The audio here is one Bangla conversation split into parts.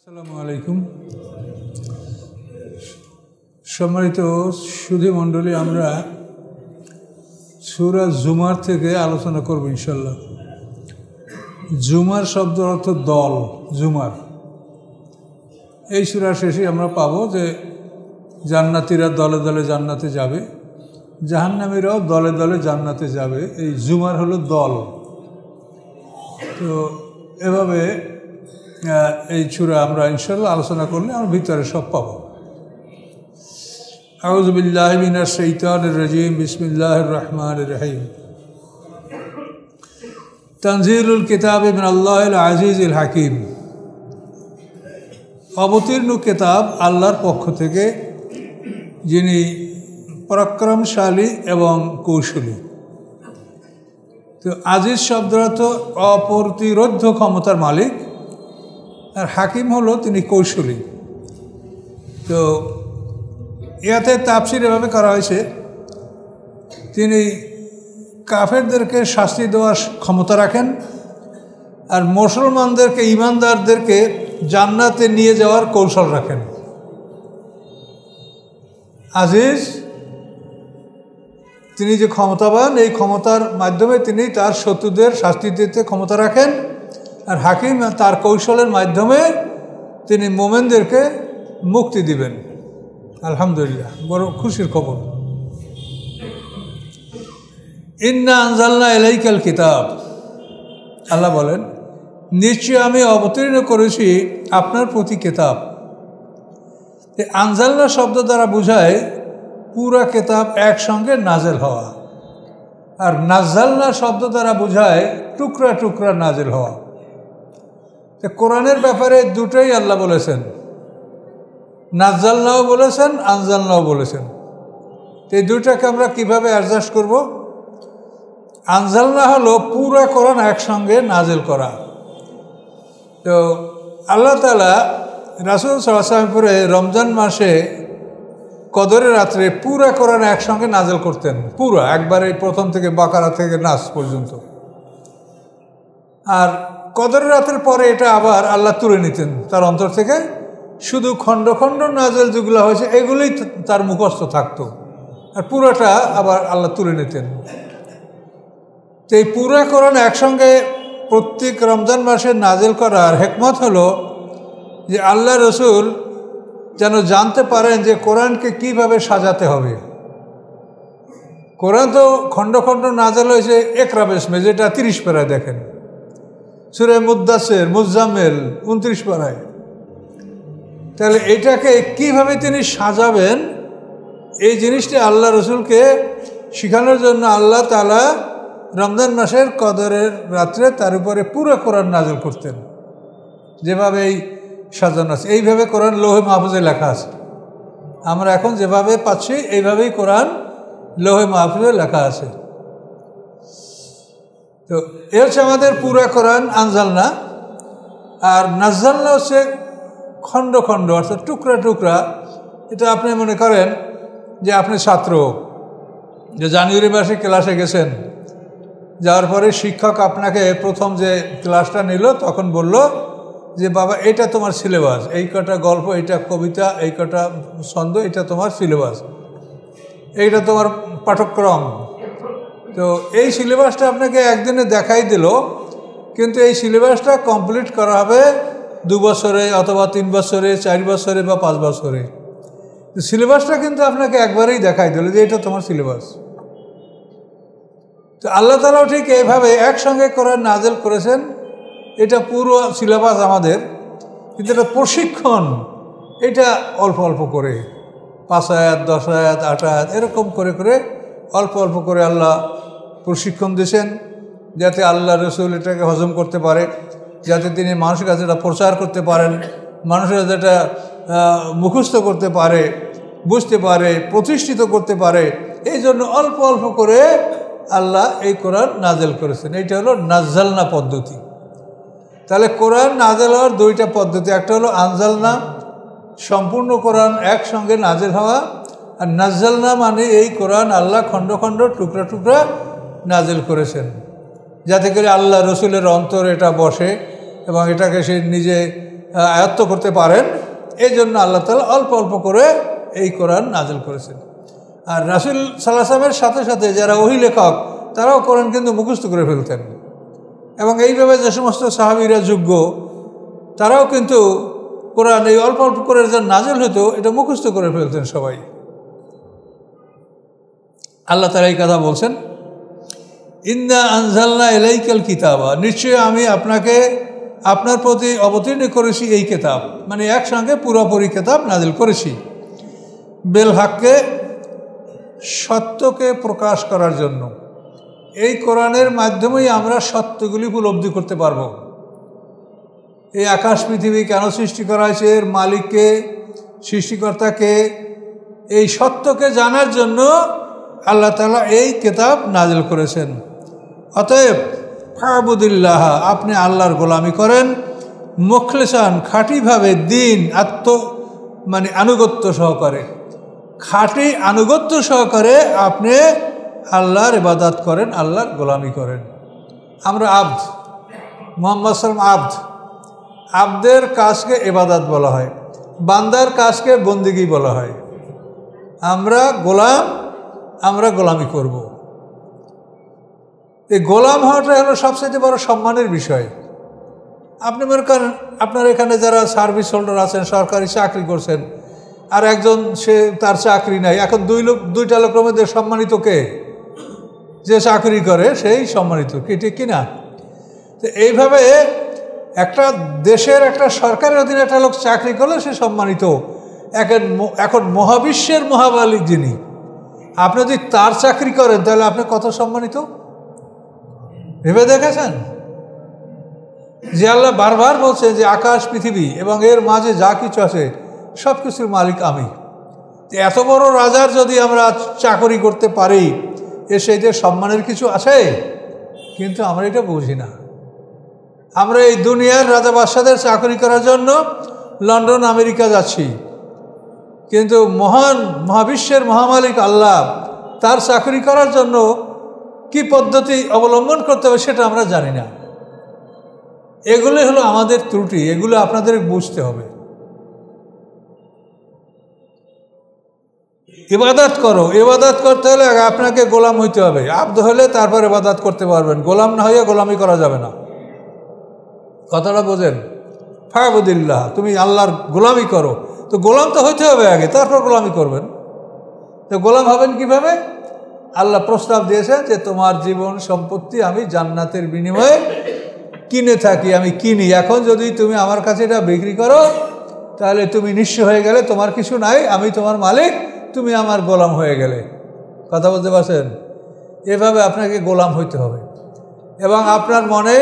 আসসালামু আলাইকুম। সম্মানিত সুধী মণ্ডলী, আমরা সূরা জুমার থেকে আলোচনা করব ইনশাল্লাহ। জুমার শব্দ অর্থ দল, জুমার। এই সূরা শেষে আমরা পাবো যে জান্নাতীরা দলে দলে জান্নাতে যাবে, জাহান্নামীরাও দলে দলে জান্নাতে যাবে। এই জুমার হলো দল। তো এভাবে এই সূরা আমরা ইনশাল্লাহ আলোচনা করলে আমরা ভিতরে সব পাবো। আউযু বিল্লাহি মিনাশ শাইতানির রাজীম, বিসমিল্লাহির রহমানির রহিম। তানজিলুল কিতাবি মিনাল্লাহিল আজিজিল হাকিম। অবতীর্ণ কিতাব আল্লাহর পক্ষ থেকে, যিনি পরাক্রমশালী এবং কৌশলী। তো আজিজ শব্দটা তো অপ্রতিরোধ্য ক্ষমতার মালিক, আর হাকিম হলো তিনি কৌশলী। তো ইয়াতে তাফসীর এভাবে করা হয়েছে, তিনি কাফেরদেরকে শাস্তি দেওয়ার ক্ষমতা রাখেন, আর মুসলমানদেরকে, ঈমানদারদেরকে জান্নাতে নিয়ে যাওয়ার কৌশল রাখেন। আজিজ, তিনি যে ক্ষমতাবান, এই ক্ষমতার মাধ্যমে তিনি তার শত্রুদের শাস্তি দিতে ক্ষমতা রাখেন। আর হাকিম তার কৌশলের মাধ্যমে তিনি মোমেনদেরকে মুক্তি দিবেন। আলহামদুলিল্লাহ, বড় খুশির খবর। ইন্না আনজালনা ইলাইকাল কিতাব, আল্লাহ বলেন, নিশ্চয় আমি অবতীর্ণ করেছি আপনার প্রতি কিতাব। আনজালনা শব্দ দ্বারা বোঝায় পুরা কিতাব একসঙ্গে নাজেল হওয়া, আর নাজ্জালনা শব্দ দ্বারা বোঝায় টুকরা টুকরা নাজেল হওয়া। কোরআনের ব্যাপারে দুটোই আল্লাহ বলেছেন, নাজ্জালনাও বলেছেন, আনজালনাও বলেছেন। এই দুটাকে আমরা কিভাবে অ্যাডজাস্ট করব? আনজালনা হলো পুরা কোরআন একসঙ্গে নাজেল করা। তো আল্লাহ তাআলা রাসূল সাল্লাল্লাহু আলাইহি ওয়াসাল্লামের উপরে রমজান মাসে কদরের রাত্রে পুরা কোরআন একসঙ্গে নাজেল করতেন, পুরা একবারে প্রথম থেকে বাকারা থেকে নাস পর্যন্ত। আর কদরের রাতের পরে এটা আবার আল্লাহ তুলে নিতেন তার অন্তর থেকে। শুধু খণ্ড খণ্ড নাজেল যেগুলো হয়েছে এগুলোই তার মুখস্থ থাকতো, আর পুরাটা আবার আল্লাহ তুলে নিতেন। তো এই পুরা কোরআন একসঙ্গে প্রত্যেক রমজান মাসে নাজেল করার হিকমত হলো যে আল্লাহ রসুল যেন জানতে পারেন যে কোরআনকে কিভাবে সাজাতে হবে। কোরআন তো খণ্ড খণ্ড নাজেল হয়েছে ইকরা বিসমি, যেটা 30 পারায় দেখেন, সূরা মুদ্দাসির, মুজাম্মিল 29 পারায়। তাহলে এটাকে কিভাবে তিনি সাজাবেন, এই জিনিসটি আল্লাহ রসুলকে শেখানোর জন্য আল্লাহ তাআলা রমজান মাসের কদরের রাত্রে তার উপরে পুরো কোরআন নাজেল করতেন। যেভাবে এই সাজানো আছে, এইভাবে কোরআন লৌহে মাহফুজে লেখা আছে। আমরা এখন যেভাবে পাচ্ছি এইভাবেই কোরআন লৌহে মাহফুজে লেখা আছে। তো এ হচ্ছে আমাদের পুরা কোরআন আনজালনা। আর নাজ্জালনা হচ্ছে খণ্ড খণ্ড, অর্থাৎ টুকরা টুকরা। এটা আপনি মনে করেন যে আপনি ছাত্র, যে জানুয়ারি মাসে ক্লাসে গেছেন, যাওয়ার পরে শিক্ষক আপনাকে প্রথম যে ক্লাসটা নিল তখন বলল যে বাবা এটা তোমার সিলেবাস, এই কটা গল্প, এইটা কবিতা, এই কটা ছন্দ, এটা তোমার সিলেবাস, এইটা তোমার পাঠ্যক্রম। তো এই সিলেবাসটা আপনাকে একদিনে দেখাই দিল, কিন্তু এই সিলেবাসটা কমপ্লিট করা হবে 2 বছরে অথবা 3 বছরে, 4 বছরে বা 5 বছরে। সিলেবাসটা কিন্তু আপনাকে একবারেই দেখাই দিল যে এটা তোমার সিলেবাস। তো আল্লাহ তাআলাও ঠিক এইভাবে একসঙ্গে কোরআন নাজেল করেছেন। এটা পুরো সিলেবাস আমাদের, কিন্তু এটা প্রশিক্ষণ, এটা অল্প অল্প করে 5 আয়াত, 10 আয়াত, 8 আয়াত এরকম করে করে অল্প অল্প করে আল্লাহ প্রশিক্ষণ দিয়েছেন, যাতে আল্লাহ রসুল এটাকে হজম করতে পারে, যাতে তিনি মানুষের কাছে এটা প্রচার করতে পারেন, মানুষের যেটা মুখস্থ করতে পারে, বুঝতে পারে, প্রতিষ্ঠিত করতে পারে। এই জন্য অল্প অল্প করে আল্লাহ এই কোরআন নাজেল করেছেন। এইটা হলো নাজ্জালনা পদ্ধতি। তাহলে কোরআন নাজেল হওয়ার 2টা পদ্ধতি, একটা হলো আনজালনা, সম্পূর্ণ কোরআন একসঙ্গে নাজেল হওয়া, আর নাজ্জালনা মানে এই কোরআন আল্লাহ খণ্ড খণ্ড টুকরা টুকরা নাজেল করেছেন, যাতে করে আল্লাহ রসুলের অন্তর এটা বসে এবং এটাকে সে নিজে আয়ত্ত করতে পারেন, এই জন্য আল্লাহ তাআলা অল্প অল্প করে এই কোরআন নাজিল করেছেন। আর রাসূল সাল্লাল্লাহু আলাইহি ওয়াসাল্লামের সাথে সাথে যারা ওহী লেখক তারাও কোরআন কিন্তু মুখস্থ করে ফেলতেন, এবং এইভাবে যে সমস্ত সাহাবীরা যোগ্য তারাও কিন্তু কোরআন এই অল্প অল্প করে যা নাজিল হতো এটা মুখস্থ করে ফেলতেন সবাই। আল্লাহ তাআলা এই কথা বলছেন, ইন্না আনজালনা ইলাইকাল কিতাবা, নিশ্চয়ই আমি আপনার প্রতি অবতীর্ণ করেছি এই কিতাব, মানে একসঙ্গে পুরোপুরি কিতাব নাজিল করেছি, বেল হাক্কে, সত্যকে প্রকাশ করার জন্য। এই কোরআনের মাধ্যমেই আমরা সত্যগুলি উপলব্ধি করতে পারব। এই আকাশ পৃথিবী কেন সৃষ্টি করা হয়েছে, এর মালিককে, সৃষ্টিকর্তাকে, এই সত্যকে জানার জন্য আল্লাহ তাআলা এই কিতাব নাজিল করেছেন। অতএব ফাবুদিল্লাহ, আপনি আল্লাহর গোলামি করেন, মুখলিসান, খাঁটিভাবে, দিন মানে আনুগত্য সহকারে, খাঁটি আনুগত্য সহকারে আপনি আল্লাহর ইবাদত করেন, আল্লাহর গোলামি করেন। আমরা আব্দ, মুহাম্মদ সাল্লাল্লাহু আব্দ, আব্দের কাজকে ইবাদত বলা হয়, বান্দার কাজকে বন্দিগি বলা হয়। আমরা গোলাম, আমরা গোলামি করব। এই গোলাম হওয়াটা হলো সবচেয়ে বড় সম্মানের বিষয়। আপনি মনে করেন আপনার এখানে যারা সার্ভিস হোল্ডার আছেন, সরকারি চাকরি করছেন, আর একজন সে তার চাকরি নাই, এখন দুইটা লোকের মধ্যে সম্মানিত কে? যে চাকরি করে সেই সম্মানিত, কি ঠিক কিনা? তো এইভাবে একটা দেশের একটা সরকারের অধীনে একটা লোক চাকরি করলে সে সম্মানিত। এখন মহাবিশ্বের মহামালিক যিনি, আপনি যদি তার চাকরি করেন তাহলে আপনি কত সম্মানিত ভেবে দেখেছেন? যে আল্লাহ বারবার বলছে যে আকাশ পৃথিবী এবং এর মাঝে যা কিছু আছে সব কিছুর মালিক আমি। এত বড় রাজার যদি আমরা চাকরি করতে পারি, এর সেই যে সম্মানের কিছু আছে, কিন্তু আমরা এটা বুঝি না। আমরা এই দুনিয়ার রাজা বাদশাদের চাকরি করার জন্য লন্ডন আমেরিকা যাচ্ছি, কিন্তু মহাবিশ্বের মহামালিক আল্লাহ, তার চাকরি করার জন্য কি পদ্ধতি অবলম্বন করতে হবে সেটা আমরা জানি না। এগুলো হলো আমাদের ত্রুটি, এগুলো আপনাদের বুঝতে হবে। ইবাদত করো, ইবাদত করতে হলে আপনাকে গোলাম হইতে হবে। আব্দ হলে তারপর ইবাদত করতে পারবেন, গোলাম না হইয়া গোলামি করা যাবে না। কথাটা বোঝেন? ফাবুদিল্লাহ, তুমি আল্লাহর গোলামি করো। তো গোলাম তো হইতে হবে আগে, তারপর গোলামি করবেন। তো গোলাম হবেন কিভাবে? আল্লাহ প্রস্তাব দিয়েছেন যে তোমার জীবন সম্পত্তি আমি জান্নাতের বিনিময়ে কিনে থাকি, আমি কিনি। এখন যদি তুমি আমার কাছে এটা বিক্রি করো তাহলে তুমি নিঃস্ব হয়ে গেলে, তোমার কিছু নাই, আমি তোমার মালিক, তুমি আমার গোলাম হয়ে গেলে। কথা বলতে পারছেন? এভাবে আপনাকে গোলাম হইতে হবে, এবং আপনার মনে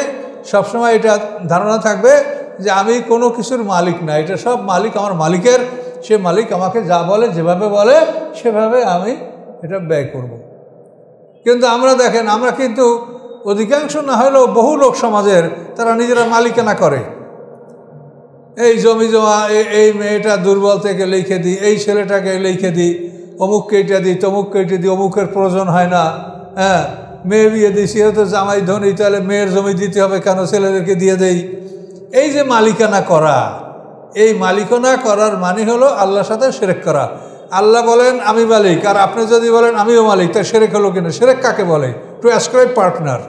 সবসময় এটা ধারণা থাকবে যে আমি কোনো কিছুর মালিক না, এটা সব মালিক আমার মালিকের। সে মালিক আমাকে যা বলে, যেভাবে বলে সেভাবে আমি এটা ব্যয় করব। কিন্তু আমরা দেখেন, আমরা কিন্তু অধিকাংশ না হলেও বহু লোক সমাজের তারা নিজেরা মালিকানা করে। এই জমি জমা, এই মেয়েটা দুর্বল থেকে লিখে দিই, এই ছেলেটাকে লিখে দিই, অমুককে এটা দিই, তমুককে এটা দিই, অমুকের প্রয়োজন হয় না, হ্যাঁ মেয়ে বিয়ে দিই, সে তো জামাই ধনী, তাহলে মেয়ের জমি দিতে হবে কেন, ছেলেদেরকে দিয়ে দেই। এই যে মালিকানা করা, এই মালিকানা করার মানে হলো আল্লাহর সাথে শিরক করা। আল্লাহ বলেন আমি মালিক, আর আপনি যদি বলেন আমিও মালিক, তাই শিরক হলো কিনা? শিরক কাকে বলে? To ascribe partner.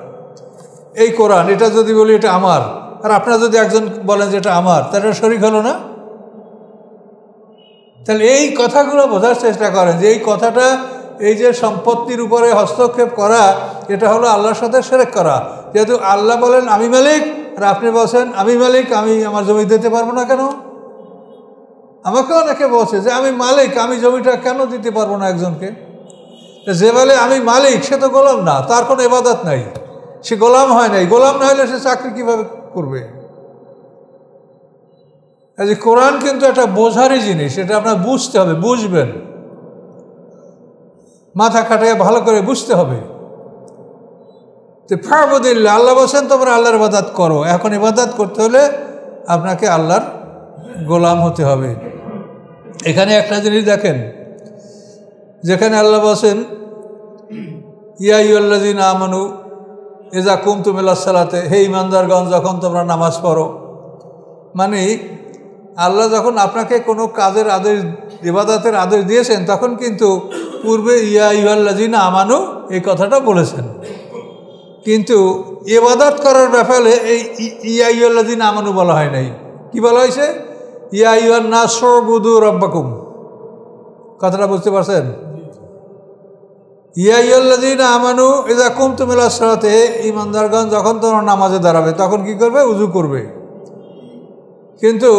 এই কোরআন, এটা যদি বলি এটা আমার, আর আপনারা যদি একজন বলেন যে এটা আমার, তাহলে শরীক হলো না? তাহলে এই কথাগুলো বোঝার চেষ্টা করেন যে এই কথাটা, এই যে সম্পত্তির উপরে হস্তক্ষেপ করা, এটা হলো আল্লাহর সাথে শিরক করা। যেহেতু আল্লাহ বলেন আমি মালিক, আর আপনি বলছেন আমি মালিক, আমি আমার জমি দিতে পারবো না কেন? আমাকে অনেকে বলছে যে আমি মালিক, আমি জমিটা কেন দিতে পারবো না একজনকে? যে বলে আমি মালিক সে তো গোলাম না, তার কোনো ইবাদত নাই, সে গোলাম হয় নাই। গোলাম না হলে সে চাকরি কিভাবে করবে? এই কোরআন কিন্তু একটা বোঝারই জিনিস, এটা আপনার বুঝতে হবে, বুঝবেন, মাথা খাটাইয়া ভালো করে বুঝতে হবে। তো ফাবুদিল্লাহ, আল্লাহ বলছেন তোমরা আল্লাহর ইবাদত করো। এখন ইবাদত করতে হলে আপনাকে আল্লাহর গোলাম হতে হবে। এখানে একটা জিনিস দেখেন, যেখানে আল্লাহ বলছেন ইয়া আইয়ুহাল্লাযীনা আমানু ইযা কুমতুম ইলাস সালাতে, হে ঈমানদারগণ যখন তোমরা নামাজ পড়ো, মানে আল্লাহ যখন আপনাকে কোনো কাজের আদেশ, ইবাদতের আদেশ দিয়েছেন, তখন কিন্তু পূর্বে ইয়া আইয়ুহাল্লাযীনা আমানু এই কথাটা বলেছেন, কিন্তু ইবাদত করার ব্যাপারে এই ইয়া আইয়ুহাল্লাযীনা আমানু বলা হয় নাই। কি বলা হয়েছে? ইয়া আইয়ুহান নাস উ'বুদু রাব্বাকুম। কথাটা বুঝতে পারছেন? ইয়া আইয়ুহাল্লাযীনা আমানু ইযা কুমতুম ইলাস সালাতি, ঈমানদারগণ যখন তোমরা নামাজে দাঁড়াবে তখন কি করবে? উযু করবে। কিন্তু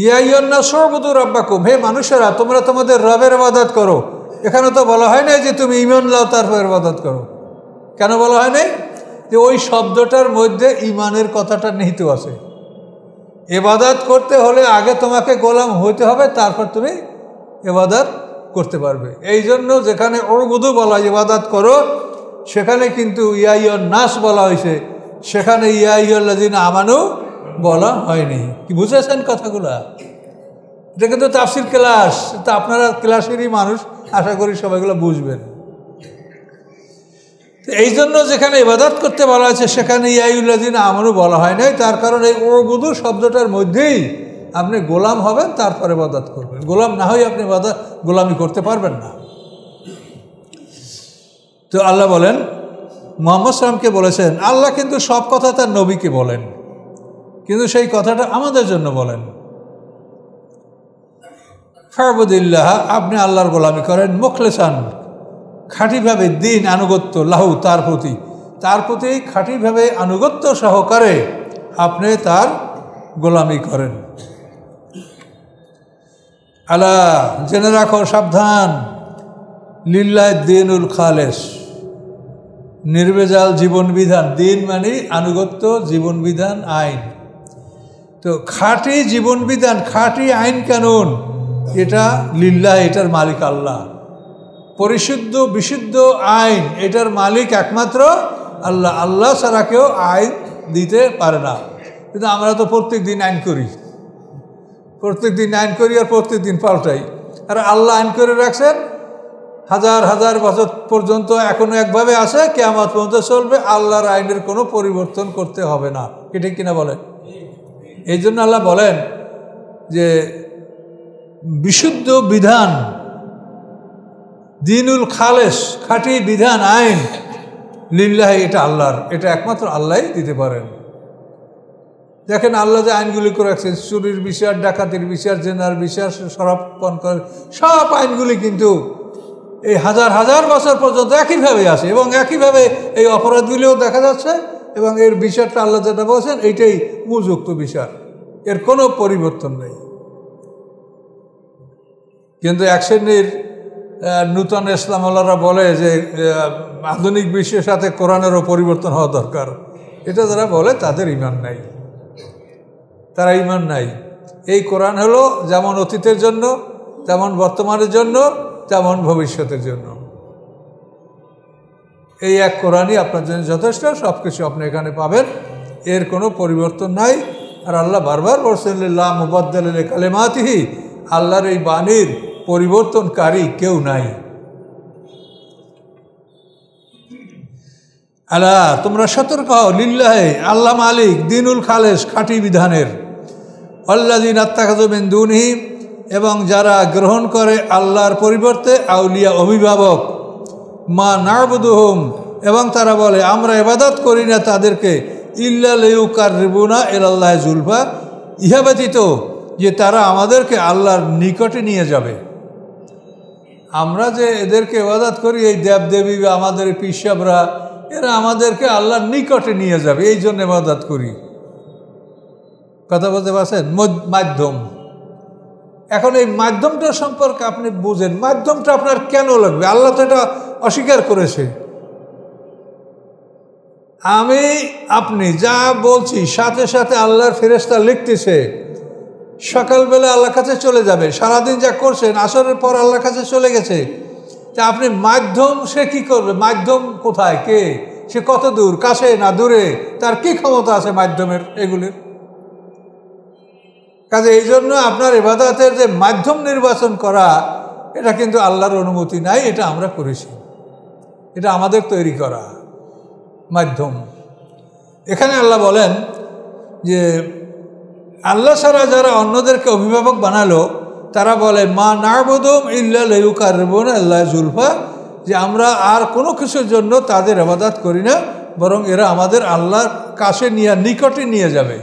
ইয়া আইয়ুহান নাস উ'বুদু রাব্বাকুম, হে মানুষেরা তোমরা তোমাদের রবের ইবাদত করো। এখানে তো বলা হয় নাই যে তুমি ঈমান লাও তারপর ইবাদত করো। কেন বলা হয় নাই? যে ওই শব্দটার মধ্যে ঈমানের কথাটা নিহিত আছে। ইবাদত করতে হলে আগে তোমাকে গোলাম হইতে হবে, তারপর তুমি ইবাদত করতে পারবে। এই জন্য যেখানে উ'বুদু বলা হয় ইবাদত করো, সেখানে কিন্তু ইয়া আইয়ুহান নাস বলা হয়েছে, সেখানে ইয়া আইয়ুহাল্লাযীনা আমানু বলা হয়নি। কি বুঝেছেন কথাগুলা? এটা কিন্তু তাফসীর ক্লাস, তা আপনারা ক্লাসেরই মানুষ, আশা করি সবাইগুলো বুঝবেন। এই জন্য যেখানে ইবাদত করতে বলা আছে সেখানে ইয়া আইয়ুহাল্লাযীনা আমানু বলা হয় নাই। তার কারণ এই উ'বুদু শব্দটার মধ্যেই আপনি গোলাম হবেন, তারপরে ইবাদত করবেন। গোলাম না হয়ে আপনি গোলামি করতে পারবেন না। তো আল্লাহ বলেন, মুহাম্মদ সাল্লামকে বলেছেন, আল্লাহ কিন্তু সব কথা তার নবীকে বলেন, কিন্তু সেই কথাটা আমাদের জন্য বলেন। ফা'বুদিল্লাহ, আপনি আল্লাহর গোলামি করেন, মুখলিসান, খাঁটিভাবে, দিন আনুগত্য, লাহু, তার প্রতি খাঁটিভাবে আনুগত্য সহকারে আপনি তার গোলামি করেন। আলা, জেনে রাখো, সাবধান, লিল্লাহ দীনুল খালেস, নির্ভেজাল জীবন বিধান। দিন মানে আনুগত্য, জীবন বিধান, আইন। তো খাঁটি জীবন বিধান, খাঁটি আইন কানুন, এটা লিল্লাহ, এটার মালিক আল্লাহ। পরিশুদ্ধ বিশুদ্ধ আইন, এটার মালিক একমাত্র আল্লাহ। আল্লাহ ছাড়া কেউ আইন দিতে পারে না। কিন্তু আমরা তো প্রত্যেক দিন আইন করি, আর প্রত্যেক দিন পাল্টাই। আর আল্লাহ আইন করে রাখছেন হাজার হাজার বছর পর্যন্ত, এখনো একভাবে আছে, কিয়ামত পর্যন্ত চলবে। আল্লাহর আইনের কোনো পরিবর্তন করতে হবে না। কি ঠিক কিনা বলেন? এই জন্য আল্লাহ বলেন যে বিশুদ্ধ বিধান, দিনুল খালেস, খাঁটি বিধান, আইন, লিল্লাহ, এটা আল্লাহর, এটা একমাত্র আল্লাহই দিতে পারেন। দেখেন আল্লাহ যে আইনগুলি করে রাখছেন, চুরির বিচার, ডাকাতির বিচার, জেনার বিচার, শরাব পান করার, সব আইনগুলি কিন্তু এই হাজার হাজার বছর পর্যন্ত একইভাবে আছে, এবং একইভাবে এই অপরাধগুলিও দেখা যাচ্ছে, এবং এর বিচারটা আল্লাহ যেটা বলছেন এইটাই উপযুক্ত বিচার, এর কোনো পরিবর্তন নেই। কিন্তু এক শ্রেণীর নূতন ইসলামওয়ালারা বলে যে আধুনিক বিশ্বের সাথে কোরআনেরও পরিবর্তন হওয়া দরকার। এটা যারা বলে তাদের ঈমান নাই, তারা ঈমান নাই। এই কোরআন হলো যেমন অতীতের জন্য, তেমন বর্তমানের জন্য, তেমন ভবিষ্যতের জন্য। এই এক কোরআনই আপনার জন্য যথেষ্ট, সব কিছু আপনি এখানে পাবেন, এর কোনো পরিবর্তন নাই। আর আল্লাহ বারবার বলছেন, লা মুবাদ্দিলা লিকালিমাতিহি, আল্লাহর এই বাণীর পরিবর্তনকারী কেউ নাই। আলা, তোমরা সতর্ক হও, লিল্লাহে, আল্লাহ মালিক, দিনুল খালেস, খাঁটি বিধানের, আল্লাযীনা ইত্তাখাযু মিন দুনিহি, এবং যারা গ্রহণ করে আল্লাহর পরিবর্তে আউলিয়া, অভিভাবক, মা না'বুদুহুম, এবং তারা বলে আমরা ইবাদত করি না তাদেরকে, ইল্লা লিয়ুকাররিবুনা ইলাল্লাহি যুলফা, ইহা ব্যতীত যে তারা আমাদেরকে আল্লাহর নিকটে নিয়ে যাবে। আমরা যে এদেরকে ইবাদত করি, এই দেবদেবী, আমাদের পিসাবরা, এরা আমাদেরকে আল্লাহর নিকটে নিয়ে যাবে, এই জন্য ইবাদত করি। কথা বলতে পারছেন? মাধ্যম। এখন এই মাধ্যমটা সম্পর্কে আপনি বুঝেন, মাধ্যমটা আপনার কেন লাগবে? আল্লাহ তো এটা অস্বীকার করেছে। আমি আপনি যা বলছি সাথে সাথে আল্লাহর ফেরেশতা লিখতেছে, সকালবেলা আল্লাহর কাছে চলে যাবে, সারাদিন যা করছেন আসরের পর আল্লাহর কাছে চলে গেছে। তা আপনি মাধ্যম, সে কি করবে? মাধ্যম কোথায়, কে, সে কত দূর, কাছে না দূরে, তার কি ক্ষমতা আছে মাধ্যমের এগুলির? কাজে এই জন্য আপনার ইবাদতের যে মাধ্যম নির্বাচন করা, এটা কিন্তু আল্লাহর অনুমতি নাই, এটা আমরা করেছি, এটা আমাদের তৈরি করা মাধ্যম। এখানে আল্লাহ বলেন যে আল্লাহ ছাড়া যারা অন্যদেরকে অভিভাবক বানালো তারা বলে মা না'বুদুহুম ইল্লা লিয়ুকাররিবুনা ইলাল্লাহি যুলফা, যে আমরা আর কোনো কিছুর জন্য তাদের ইবাদত করি না, বরং এরা আমাদের আল্লাহর কাছে নিকটে নিয়ে যাবে।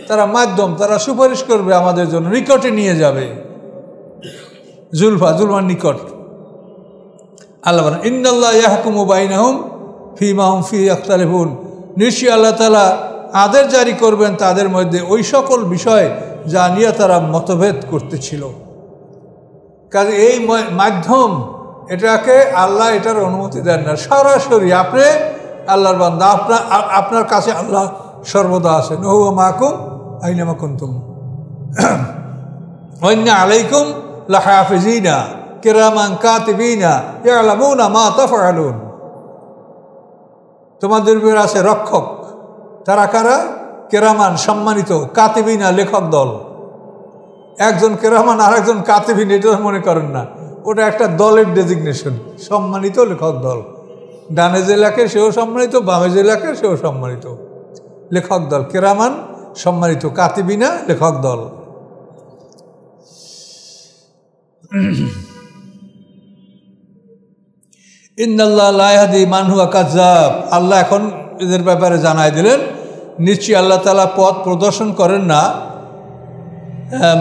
তারা মাধ্যম, তারা সুপারিশ করবে আমাদের জন্য, নিকটে নিয়ে যাবে। জুলফা, জুলফার নিকট। আল্লাহ বলেন ইন্নাল্লাহ ইয়াহকুমু বাইনাহুম ফীমা হুম ফীহি ইখতালিফুন, নিশ্চয়ই আল্লাহ তাআলা আদেশ জারি করবেন তাদের মধ্যে ওই সকল বিষয় যা নিয়ে তারা মতভেদ করতেছিল। কাজে এই মাধ্যম, এটাকে আল্লাহ এটার অনুমতি দেন না। সরাসরি আপনি আল্লাহর বান্দা, আপনার কাছে আল্লাহ সর্বদা আছেন। হুয়া মাকুম আইনামা কুনতুম ওয়া ইন্না আলাইকুম লাহাফিজিনা কিরামান কাতিবিনা ইয়ালামুনা মা তাফআলুন। তোমাদের উপর আছে রক্ষক, তারা কারা? কেরামান, সম্মানিত, কাতিবিনা, লেখক দল। একজন কেরামান আর একজন কাতিবিন, এটা মনে করেন না, ওটা একটা দলের ডেজিগনেশন। সম্মানিত লেখক দল, ডানে যে লেখে সেও সম্মানিত, বামে যে লেখে সেও সম্মানিত। লেখক দল কেরামান, সম্মানিত, কাতিবিনা, লেখক দল। ইন্নাল্লাহ লা ইয়াহদি মান হুয়া কাযযাব, আল্লাহ এখন এদের ব্যাপারে জানাই দিলেন, নিশ্চয়ই আল্লাহ তাআলা পথ প্রদর্শন করেন না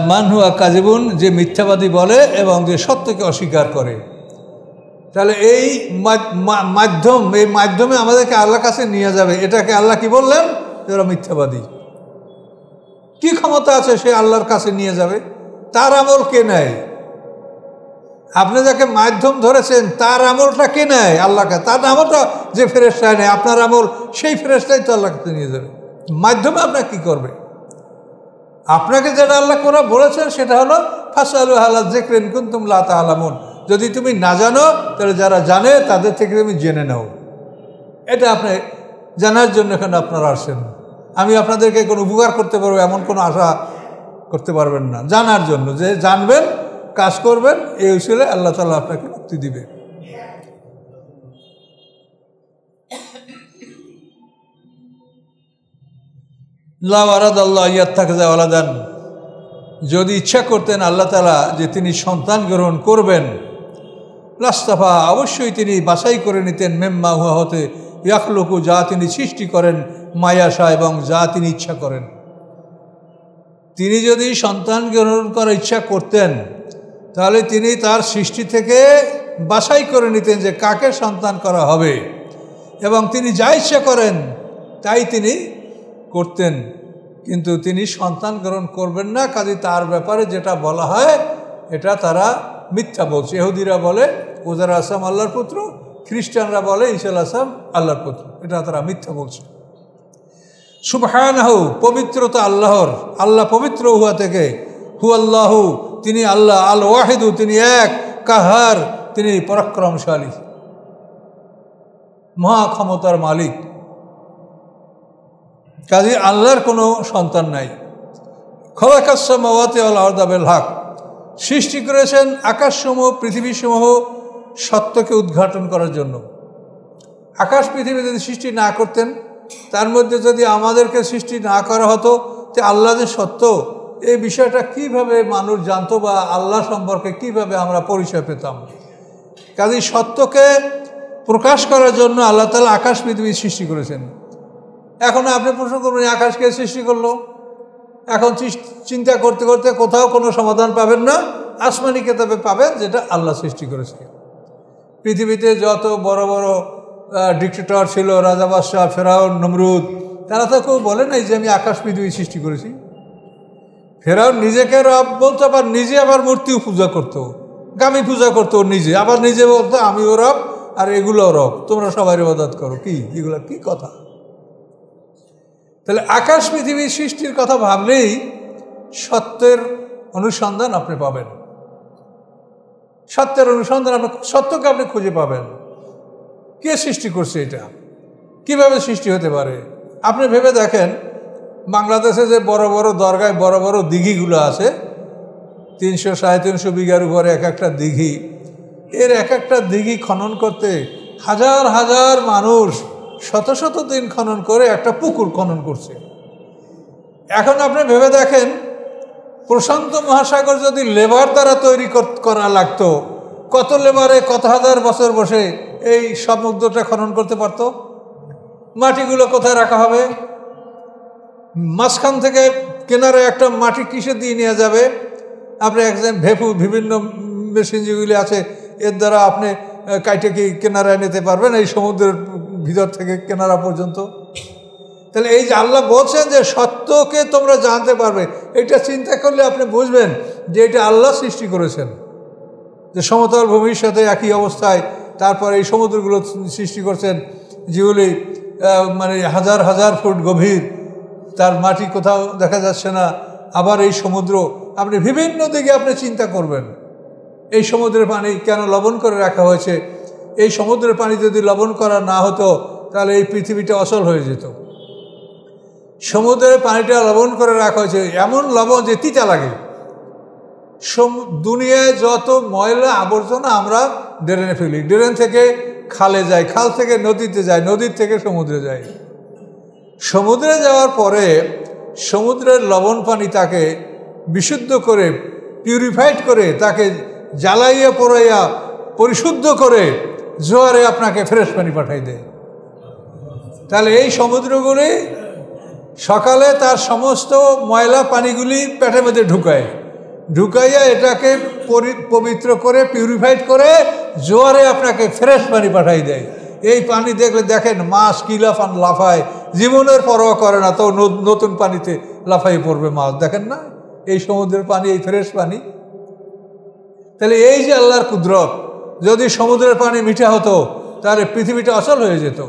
মান হুয়া কাযিবুন, যে মিথ্যাবাদী বলে এবং যে সত্যকে অস্বীকার করে। তাহলে এই মাধ্যমে আমাদেরকে আল্লাহর কাছে নিয়ে যাবে, এটাকে আল্লাহ কি বললেন? যারা মিথ্যাবাদী। কি ক্ষমতা আছে সে আল্লাহর কাছে নিয়ে যাবে? তার আমল কে নেয়? আপনি যাকে মাধ্যম ধরেছেন তার আমলটা কে নেয়? আল্লাহকে। তার আমলটা যে ফেরেশতায় নেয়, আপনার আমল সেই ফেরেশতাই তো আল্লাহর কাছে নিয়ে যাবে। মাধ্যমে আপনার কি করবে? আপনাকে যেটা আল্লাহ কোরআন বলেছেন সেটা হলো ফাসআলু আহলা যিকরি ইন কুনতুম লা তা'লামুন, যদি তুমি না জানো তাহলে যারা জানে তাদের থেকে তুমি জেনে নাও। এটা আপনি জানার জন্য এখানে আপনারা আসেন। আমি আপনাদেরকে কোনো উপকার করতে পারবো এমন কোনো আশা করতে পারবেন না। জানার জন্য, যে জানবেন, কাজ করবেন, এই উসিলে আল্লাহ তাআলা আপনাকে মুক্তি দিবে। লা ওয়ারাদাল্লাহ ইয়াত্তাখিযা ওয়ালাদান, যদি ইচ্ছা করতেন আল্লাহ তাআলা যে তিনি সন্তান গ্রহণ করবেন, লাস্তাফা, অবশ্যই তিনি বাছাই করে নিতেন, মিম্মা হুয়া হতে ইয়াখলুকু, যা তিনি সৃষ্টি করেন, মায়াশা, এবং যা তিনি ইচ্ছা করেন। তিনি যদি সন্তান গ্রহণ করার ইচ্ছা করতেন তাহলে তিনি তার সৃষ্টি থেকে বাছাই করে নিতেন যে কাকে সন্তান করা হবে, এবং তিনি যা ইচ্ছা করেন তাই তিনি করতেন। কিন্তু তিনি সন্তান গ্রহণ করবেন না, কাজে তার ব্যাপারে যেটা বলা হয় এটা তারা মিথ্যা বলছে। ইহুদিরা বলে উজাইর আলাইহিস আল্লাহর পুত্র, খ্রিস্টানরা বলে ঈসা আলাইহিস আল্লাহর পুত্র, এটা তারা মিথ্যা বলছে। সুবহানাহু, পবিত্রতা আল্লাহর, আল্লাহ পবিত্র হুয়া থেকে, হু আল্লাহু, তিনি আল্লাহ, আল ওয়াহিদু, তিনি এক, কাহার, তিনি পরাক্রমশালী, মহা ক্ষমতার মালিক। কাজে আল্লাহর কোনো সন্তান নাই। খালাকাস সামাওয়াতি ওয়াল আরদা বিল হক, সৃষ্টি করেছেন আকাশসমূহ, পৃথিবীসমূহ সত্যকে উদ্ঘাটন করার জন্য। আকাশ পৃথিবী যদি সৃষ্টি না করতেন, তার মধ্যে যদি আমাদেরকে সৃষ্টি না করা হতো, তো আল্লাহ যে সত্য, এই বিষয়টা কিভাবে মানুষ জানতো, বা আল্লাহ সম্পর্কে কিভাবে আমরা পরিচয় পেতাম? কাজে সত্যকে প্রকাশ করার জন্য আল্লাহ তাআলা আকাশ পৃথিবী সৃষ্টি করেছেন। এখন আপনি প্রশ্ন করবেন আকাশকে সৃষ্টি করলো? এখন চিন্তা করতে করতে কোথাও কোনো সমাধান পাবেন না। আসমানি কিতাবে পাবেন যেটা আল্লাহ সৃষ্টি করেছে। পৃথিবীতে যত বড় বড় ডিক্টেটর ছিল, রাজা বাদশাহ, ফেরাউন, নমরুদ, তারা তো কেউ বলে নাই যে আমি আকাশ পৃথিবী সৃষ্টি করেছি। ফেরাউন নিজেকে রব বলতো, আবার নিজে আবার মূর্তিও পূজা করতো, গামি পূজা করতো নিজে, আবার নিজে বলতো আমিও রব আর এগুলোও রব, তোমরা সবাই ইবাদত করো। কি এগুলো কি কথা? তাহলে আকাশ পৃথিবীর সৃষ্টির কথা ভাবলেই সত্যের অনুসন্ধান আপনি পাবেন। সত্যের অনুসন্ধান, আপনি সত্যকে আপনি খুঁজে পাবেন। কে সৃষ্টি করছে, এটা কিভাবে সৃষ্টি হতে পারে? আপনি ভেবে দেখেন, বাংলাদেশে যে বড় বড় দরগায় বড় বড় দিঘিগুলো আছে, 300-350 বিঘার উপরে এক একটা দিঘি, এর এক একটা দিঘি খনন করতে হাজার হাজার মানুষ শত শত দিন খনন করে একটা পুকুর খনন করছে। এখন আপনি ভেবে দেখেন প্রশান্ত মহাসাগর যদি লেবার দ্বারা তৈরি করা লাগতো, কত লেবারে কত হাজার বছর বসে এই সমুদ্রটা খনন করতে পারত? মাটিগুলো কোথায় রাখা হবে? মাঝখান থেকে কেনারে একটা মাটি কিসে দিয়ে নেওয়া যাবে? আপনি একজন বিভিন্ন মেশিন যেগুলি আছে এর দ্বারা আপনি কাইটে কি কেনারায় নিতে পারবেন এই সমুদ্রের ভিতর থেকে কেনারা পর্যন্ত? তাহলে এই যে আল্লাহ বলছেন যে সত্যকে তোমরা জানতে পারবে, এটা চিন্তা করলে আপনি বুঝবেন যে এটা আল্লাহ সৃষ্টি করেছেন, যে সমতল ভূমির সাথে একই অবস্থায় তারপর এই সমুদ্রগুলো সৃষ্টি করছেন যেগুলি মানে হাজার হাজার ফুট গভীর, তার মাটি কোথাও দেখা যাচ্ছে না। আবার এই সমুদ্র আপনি বিভিন্ন দিকে আপনি চিন্তা করবেন, এই সমুদ্রের পানি কেন লবণ করে রাখা হয়েছে? এই সমুদ্রের পানি যদি লবণ করা না হতো তাহলে এই পৃথিবীটা অচল হয়ে যেত। সমুদ্রের পানিটা লবণ করে রাখা হয়েছে, এমন লবণ যে তিতা লাগে। দুনিয়ায় যত ময়লা আবর্জনা আমরা ড্রেনে ফেলি, ড্রেন থেকে খালে যায়, খাল থেকে নদীতে যায়, নদীর থেকে সমুদ্রে যায়। সমুদ্রে যাওয়ার পরে সমুদ্রের লবণ পানি তাকে বিশুদ্ধ করে, পিউরিফাইড করে, তাকে জ্বালাইয়া পোড়াইয়া পরিশুদ্ধ করে জোয়ারে আপনাকে ফ্রেশ পানি পাঠাই দেয়। তাহলে এই সমুদ্রগুলি সকালে তার সমস্ত ময়লা পানিগুলি পেটের মধ্যে ঢুকাইয়া এটাকে পবিত্র করে পিউরিফাইড করে জোয়ারে আপনাকে ফ্রেশ পানি পাঠাই দেয়। এই পানি দেখলে দেখেন মাছ কি লাফায়, জীবনের পরোয়া করে না, তো নতুন পানিতে লাফাই পড়বে মাছ, দেখেন না এই সমুদ্রের পানি, এই ফ্রেশ পানি। তাহলে এই যে আল্লাহর কুদরত, যদি সমুদ্রের পানি মিঠা হতো তাহলে পৃথিবীটা অচল হয়ে যেত।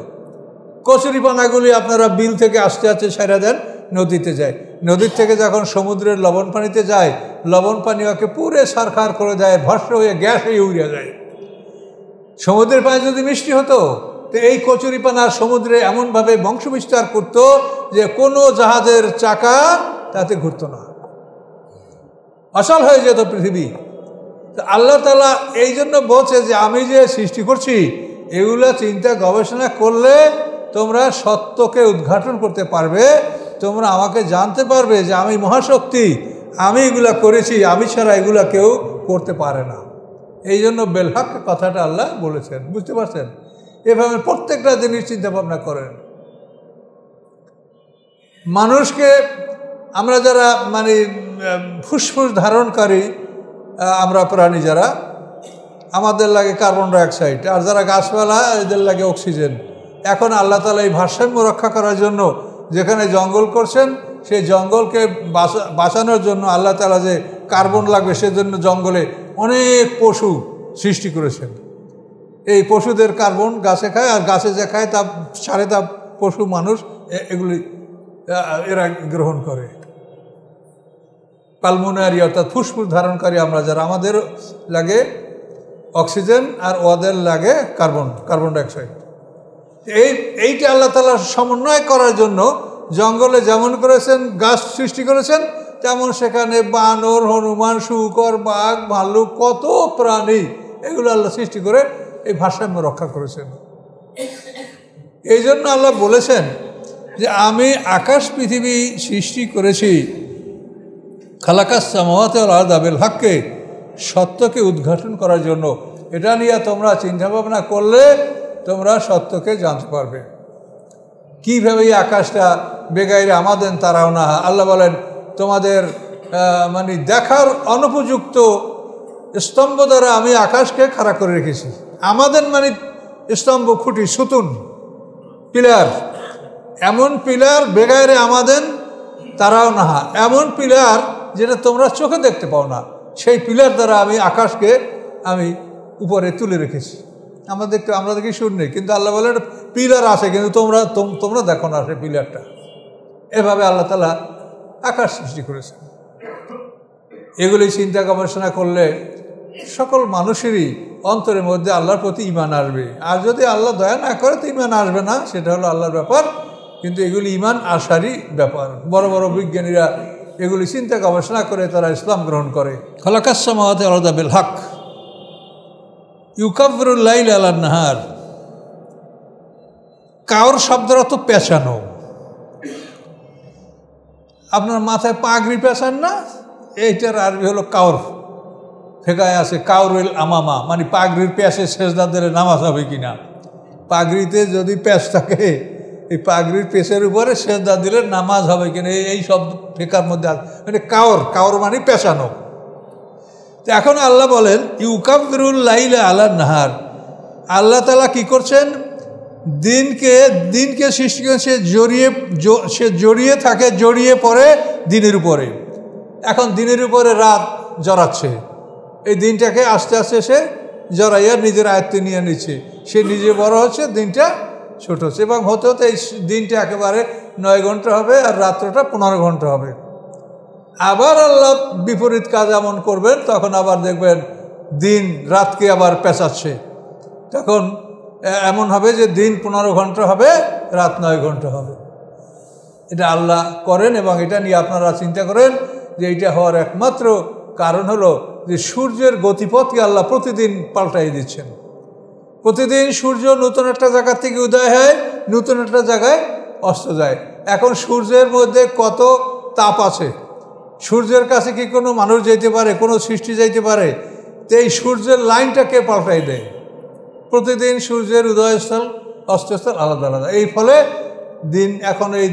কচুরি পানাগুলি আপনারা বিল থেকে আস্তে আস্তে ছেড়ে দেন, নদীতে যায়, নদীর থেকে যখন সমুদ্রের লবণ পানিতে যায়, লবণ পানি ওকে পুরে সারখার করে দেয়, ভস্ম হয়ে গ্যাস হয়ে উড়িয়ে যায়। সমুদ্রের পানি যদি মিষ্টি হতো তো এই কচুরি পানা সমুদ্রে এমনভাবে বংশ বিস্তার করত যে কোনো জাহাজের চাকা তাতে ঘুরত না, অচল হয়ে যেত পৃথিবী। আল্লাহ তাআলা এই জন্য বলছে যে আমি যে সৃষ্টি করছি এগুলো চিন্তা গবেষণা করলে তোমরা সত্যকে উদ্ঘাটন করতে পারবে, তোমরা আমাকে জানতে পারবে যে আমি মহাশক্তি, আমি এগুলা করেছি, আমি ছাড়া এগুলা কেউ করতে পারে না। এই জন্য বেলহাক কথাটা আল্লাহ বলেছেন, বুঝতে পারছেন? এভাবে প্রত্যেকটা জিনিস চিন্তা ভাবনা করেন। মানুষকে আমরা যারা মানে ফুসফুস ধারণকারী আমরা প্রাণী, যারা আমাদের লাগে কার্বন ডাইঅক্সাইড, আর যারা গাছপালা এদের লাগে অক্সিজেন। এখন আল্লাহ তাআলা এই ভারসাম্য রক্ষা করার জন্য যেখানে জঙ্গল করছেন, সেই জঙ্গলকে বাঁচানোর জন্য আল্লাহ তাআলা যে কার্বন লাগবে সেজন্য জঙ্গলে অনেক পশু সৃষ্টি করেছেন। এই পশুদের কার্বন গাছে খায়, আর গাছে যে খায় তা ছাড়ে, তা পশু মানুষ এগুলি এরা গ্রহণ করে। পালমোনারি অর্থাৎ ফুসফুস ধারণকারী আমরা যারা, আমাদের লাগে অক্সিজেন আর ওদের লাগে কার্বন ডাইঅক্সাইড। এইটা আল্লাহ তাআলা সমন্বয় করার জন্য জঙ্গলে যেমন করেছেন, গাছ সৃষ্টি করেছেন, তেমন সেখানে বানর, হনুমান, শুকর, বাঘ, ভাল্লুক, কত প্রাণী এগুলো আল্লাহ সৃষ্টি করে এই ভারসাম্য রক্ষা করেছেন। এই জন্য আল্লাহ বলেছেন যে আমি আকাশ পৃথিবী সৃষ্টি করেছি, খালাকাস সামাওয়াতি ওয়াল আরদা বিল হাক্কি, সত্যকে উদ্ঘাটন করার জন্য। এটা নিয়ে তোমরা চিন্তা ভাবনা করলে তোমরা সত্যকে জানতে পারবে। কীভাবে এই আকাশটা বেগাইরে আমাদের তারাও না। আল্লাহ বলেন তোমাদের মানে দেখার অনুপযুক্ত স্তম্ভ দ্বারা আমি আকাশকে খাড়া করে রেখেছি। আমাদের মানে স্তম্ভ, খুঁটি, সুতুন, পিলার, এমন পিলার বেগাইরে আমাদের তারাও না, এমন পিলার যেটা তোমরা চোখে দেখতে পাও না, সেই পিলার দ্বারা আমি আকাশকে আমি উপরে তুলে রেখেছি। আমরা দেখি শূন্য, কিন্তু আল্লাহ বলেন পিলার আছে, কিন্তু তোমরা দেখো না সেই পিলারটা। এভাবে আল্লাহ তাআলা আকাশ সৃষ্টি করেছেন। এগুলি চিন্তা গবেষণা করলে সকল মানুষেরই অন্তরের মধ্যে আল্লাহর প্রতি ঈমান আসবে। আর যদি আল্লাহ দয়া না করে তো ঈমান আসবে না, সেটা হলো আল্লাহর ব্যাপার। কিন্তু এগুলি ঈমান আসারই ব্যাপার। বড় বড় বিজ্ঞানীরা এগুলি চিন্তা গবেষণা করে তারা ইসলাম গ্রহণ করে। খালাকাস সামাওয়াতি ওয়াল আরদা বিল হক ইউকাব্বিরুল লাইলা আলান নাহার। কাওর শব্দের অর্থ পেঁচানো। আপনার মাথায় পাগড়ি পেঁচান না, এইটার আরবি হলো কাউর। ফেকায় আছে কাউরুল আমামা, মানে পাগড়ির প্যাঁচে সেজদা দিলে নামাজ হবে কিনা। পাগড়িতে যদি প্যাঁচ থাকে, এই পাগড়ির পেঁচের উপরে সেজদা দিলে নামাজ হবে কিনা, এই সব ফেকার মধ্যে আছে। মানে কাউর, কাউর মানে পেঁচানো। তো এখন আল্লাহ বলেন ইউকাব্বিরুল লাইলা আলা নাহার, আল্লাহ তাআলা কি করছেন, দিনকে সৃষ্টি করে সে জড়িয়ে থাকে, জড়িয়ে পড়ে দিনের উপরে। এখন দিনের উপরে রাত জড়াচ্ছে, এই দিনটাকে আস্তে আস্তে সে জড়াইয়া নিজের আয়ত্তে নিয়ে নিচ্ছে। সে নিজে বড় হচ্ছে, দিনটা ছোট হচ্ছে, এবং হতে হতে এই দিনটা একেবারে 9 ঘন্টা হবে আর রাত্রটা 15 ঘন্টা হবে। আবার আল্লাহ বিপরীত কাজ এমন করবেন, তখন আবার দেখবেন দিন রাতকে আবার পেঁচাচ্ছে। তখন এমন হবে যে দিন 15 ঘন্টা হবে, রাত 9 ঘন্টা হবে। এটা আল্লাহ করেন, এবং এটা নিয়ে আপনারা চিন্তা করেন যে এটা হওয়ার একমাত্র কারণ হলো যে সূর্যের গতিপথকে আল্লাহ প্রতিদিন পাল্টাই দিচ্ছেন। প্রতিদিন সূর্য নতুন একটা জায়গা থেকে উদয় হয়, নতুন একটা জায়গায় অস্ত যায়। এখন সূর্যের মধ্যে কত তাপ আছে, সূর্যের কাছে কি কোনো মানুষ যাইতে পারে, কোনো সৃষ্টি যাইতে পারে? তো এই সূর্যের লাইনটাকে পাল্টাই দেয়। প্রতিদিন সূর্যের উদয়স্থল অস্তস্থল আলাদা আলাদা। এই ফলে দিন, এখন এই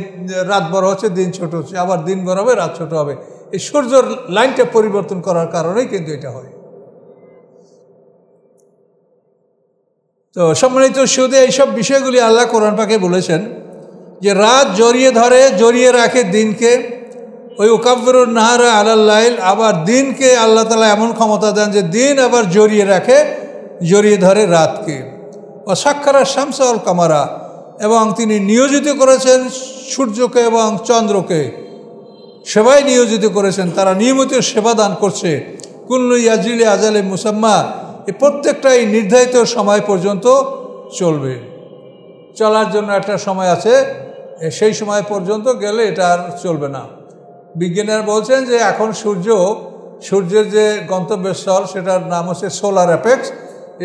রাত বড় হচ্ছে, দিন ছোট হচ্ছে, আবার দিন বড় হবে, রাত ছোট হবে। এই সূর্যের লাইনটা পরিবর্তন করার কারণেই কিন্তু এটা হয়। তো সম্মানিত সুদে, এইসব বিষয়গুলি আল্লাহ কোরআন পাকে বলেছেন যে রাত জড়িয়ে ধরে, জড়িয়ে রাখে দিনকে, ওই উকাব্বিরুন নাহারা আলাল লাইল। আবার দিনকে আল্লাহ তাআলা এমন ক্ষমতা দেন যে দিন আবার জড়িয়ে রাখে, জড়িয়ে ধরে রাতকে। ও সাক্ষারা শামসা ওয়াল কামারা, এবং তিনি নিয়োজিত করেছেন সূর্যকে এবং চন্দ্রকে, সেবায় নিয়োজিত করেছেন, তারা নিয়মিত সেবা দান করছে। কুল্লু ইয়াজরিলি আজালে মুসাম্মা, এই প্রত্যেকটাই নির্ধারিত সময় পর্যন্ত চলবে। চলার জন্য একটা সময় আছে, সেই সময় পর্যন্ত গেলে এটা আর চলবে না। বিজ্ঞানীরা বলছেন যে এখন সূর্যের যে গন্তব্যস্থল, সেটার নাম হচ্ছে সোলার অ্যাপেক্স।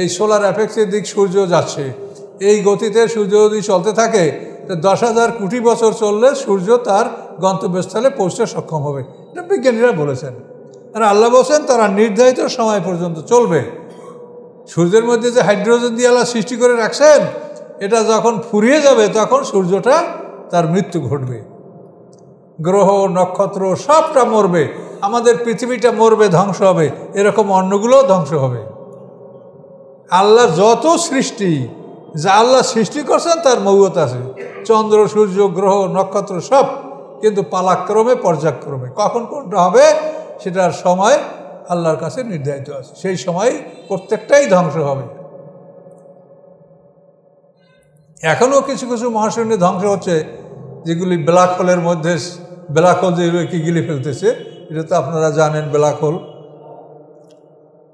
এই সোলার অ্যাপেক্সের দিক সূর্য যাচ্ছে। এই গতিতে সূর্য যদি চলতে থাকে, তো 10,000 কোটি বছর চললে সূর্য তার গন্তব্যস্থলে পৌঁছতে সক্ষম হবে। এটা বিজ্ঞানীরা বলেছেন। আর আল্লাহ বলছেন তারা নির্ধারিত সময় পর্যন্ত চলবে। সূর্যের মধ্যে যে হাইড্রোজেন দিয়ে আল্লাহ সৃষ্টি করে রাখছেন, এটা যখন ফুরিয়ে যাবে তখন সূর্যটা তার মৃত্যু ঘটবে। গ্রহ নক্ষত্র সবটা মরবে, আমাদের পৃথিবীটা মরবে, ধ্বংস হবে, এরকম অন্যগুলোও ধ্বংস হবে। আল্লাহ যত সৃষ্টি, যা আল্লাহ সৃষ্টি করছেন তার মৌত আছে। চন্দ্র, সূর্য, গ্রহ, নক্ষত্র সব কিন্তু পালাক্রমে, পর্যায়ক্রমে কখন কোনটা হবে সেটার সময় আল্লাহর কাছে নির্ধারিত আছে। সেই সময় প্রত্যেকটাই ধ্বংস হবে। এখনও কিছু কিছু মহাশূন্যে ধ্বংস হচ্ছে, যেগুলি ব্ল্যাক হোলের মধ্যে, ব্ল্যাক হোল যেগুলোকে গিলে ফেলতেছে। এটা তো আপনারা জানেন, ব্ল্যাক হোল।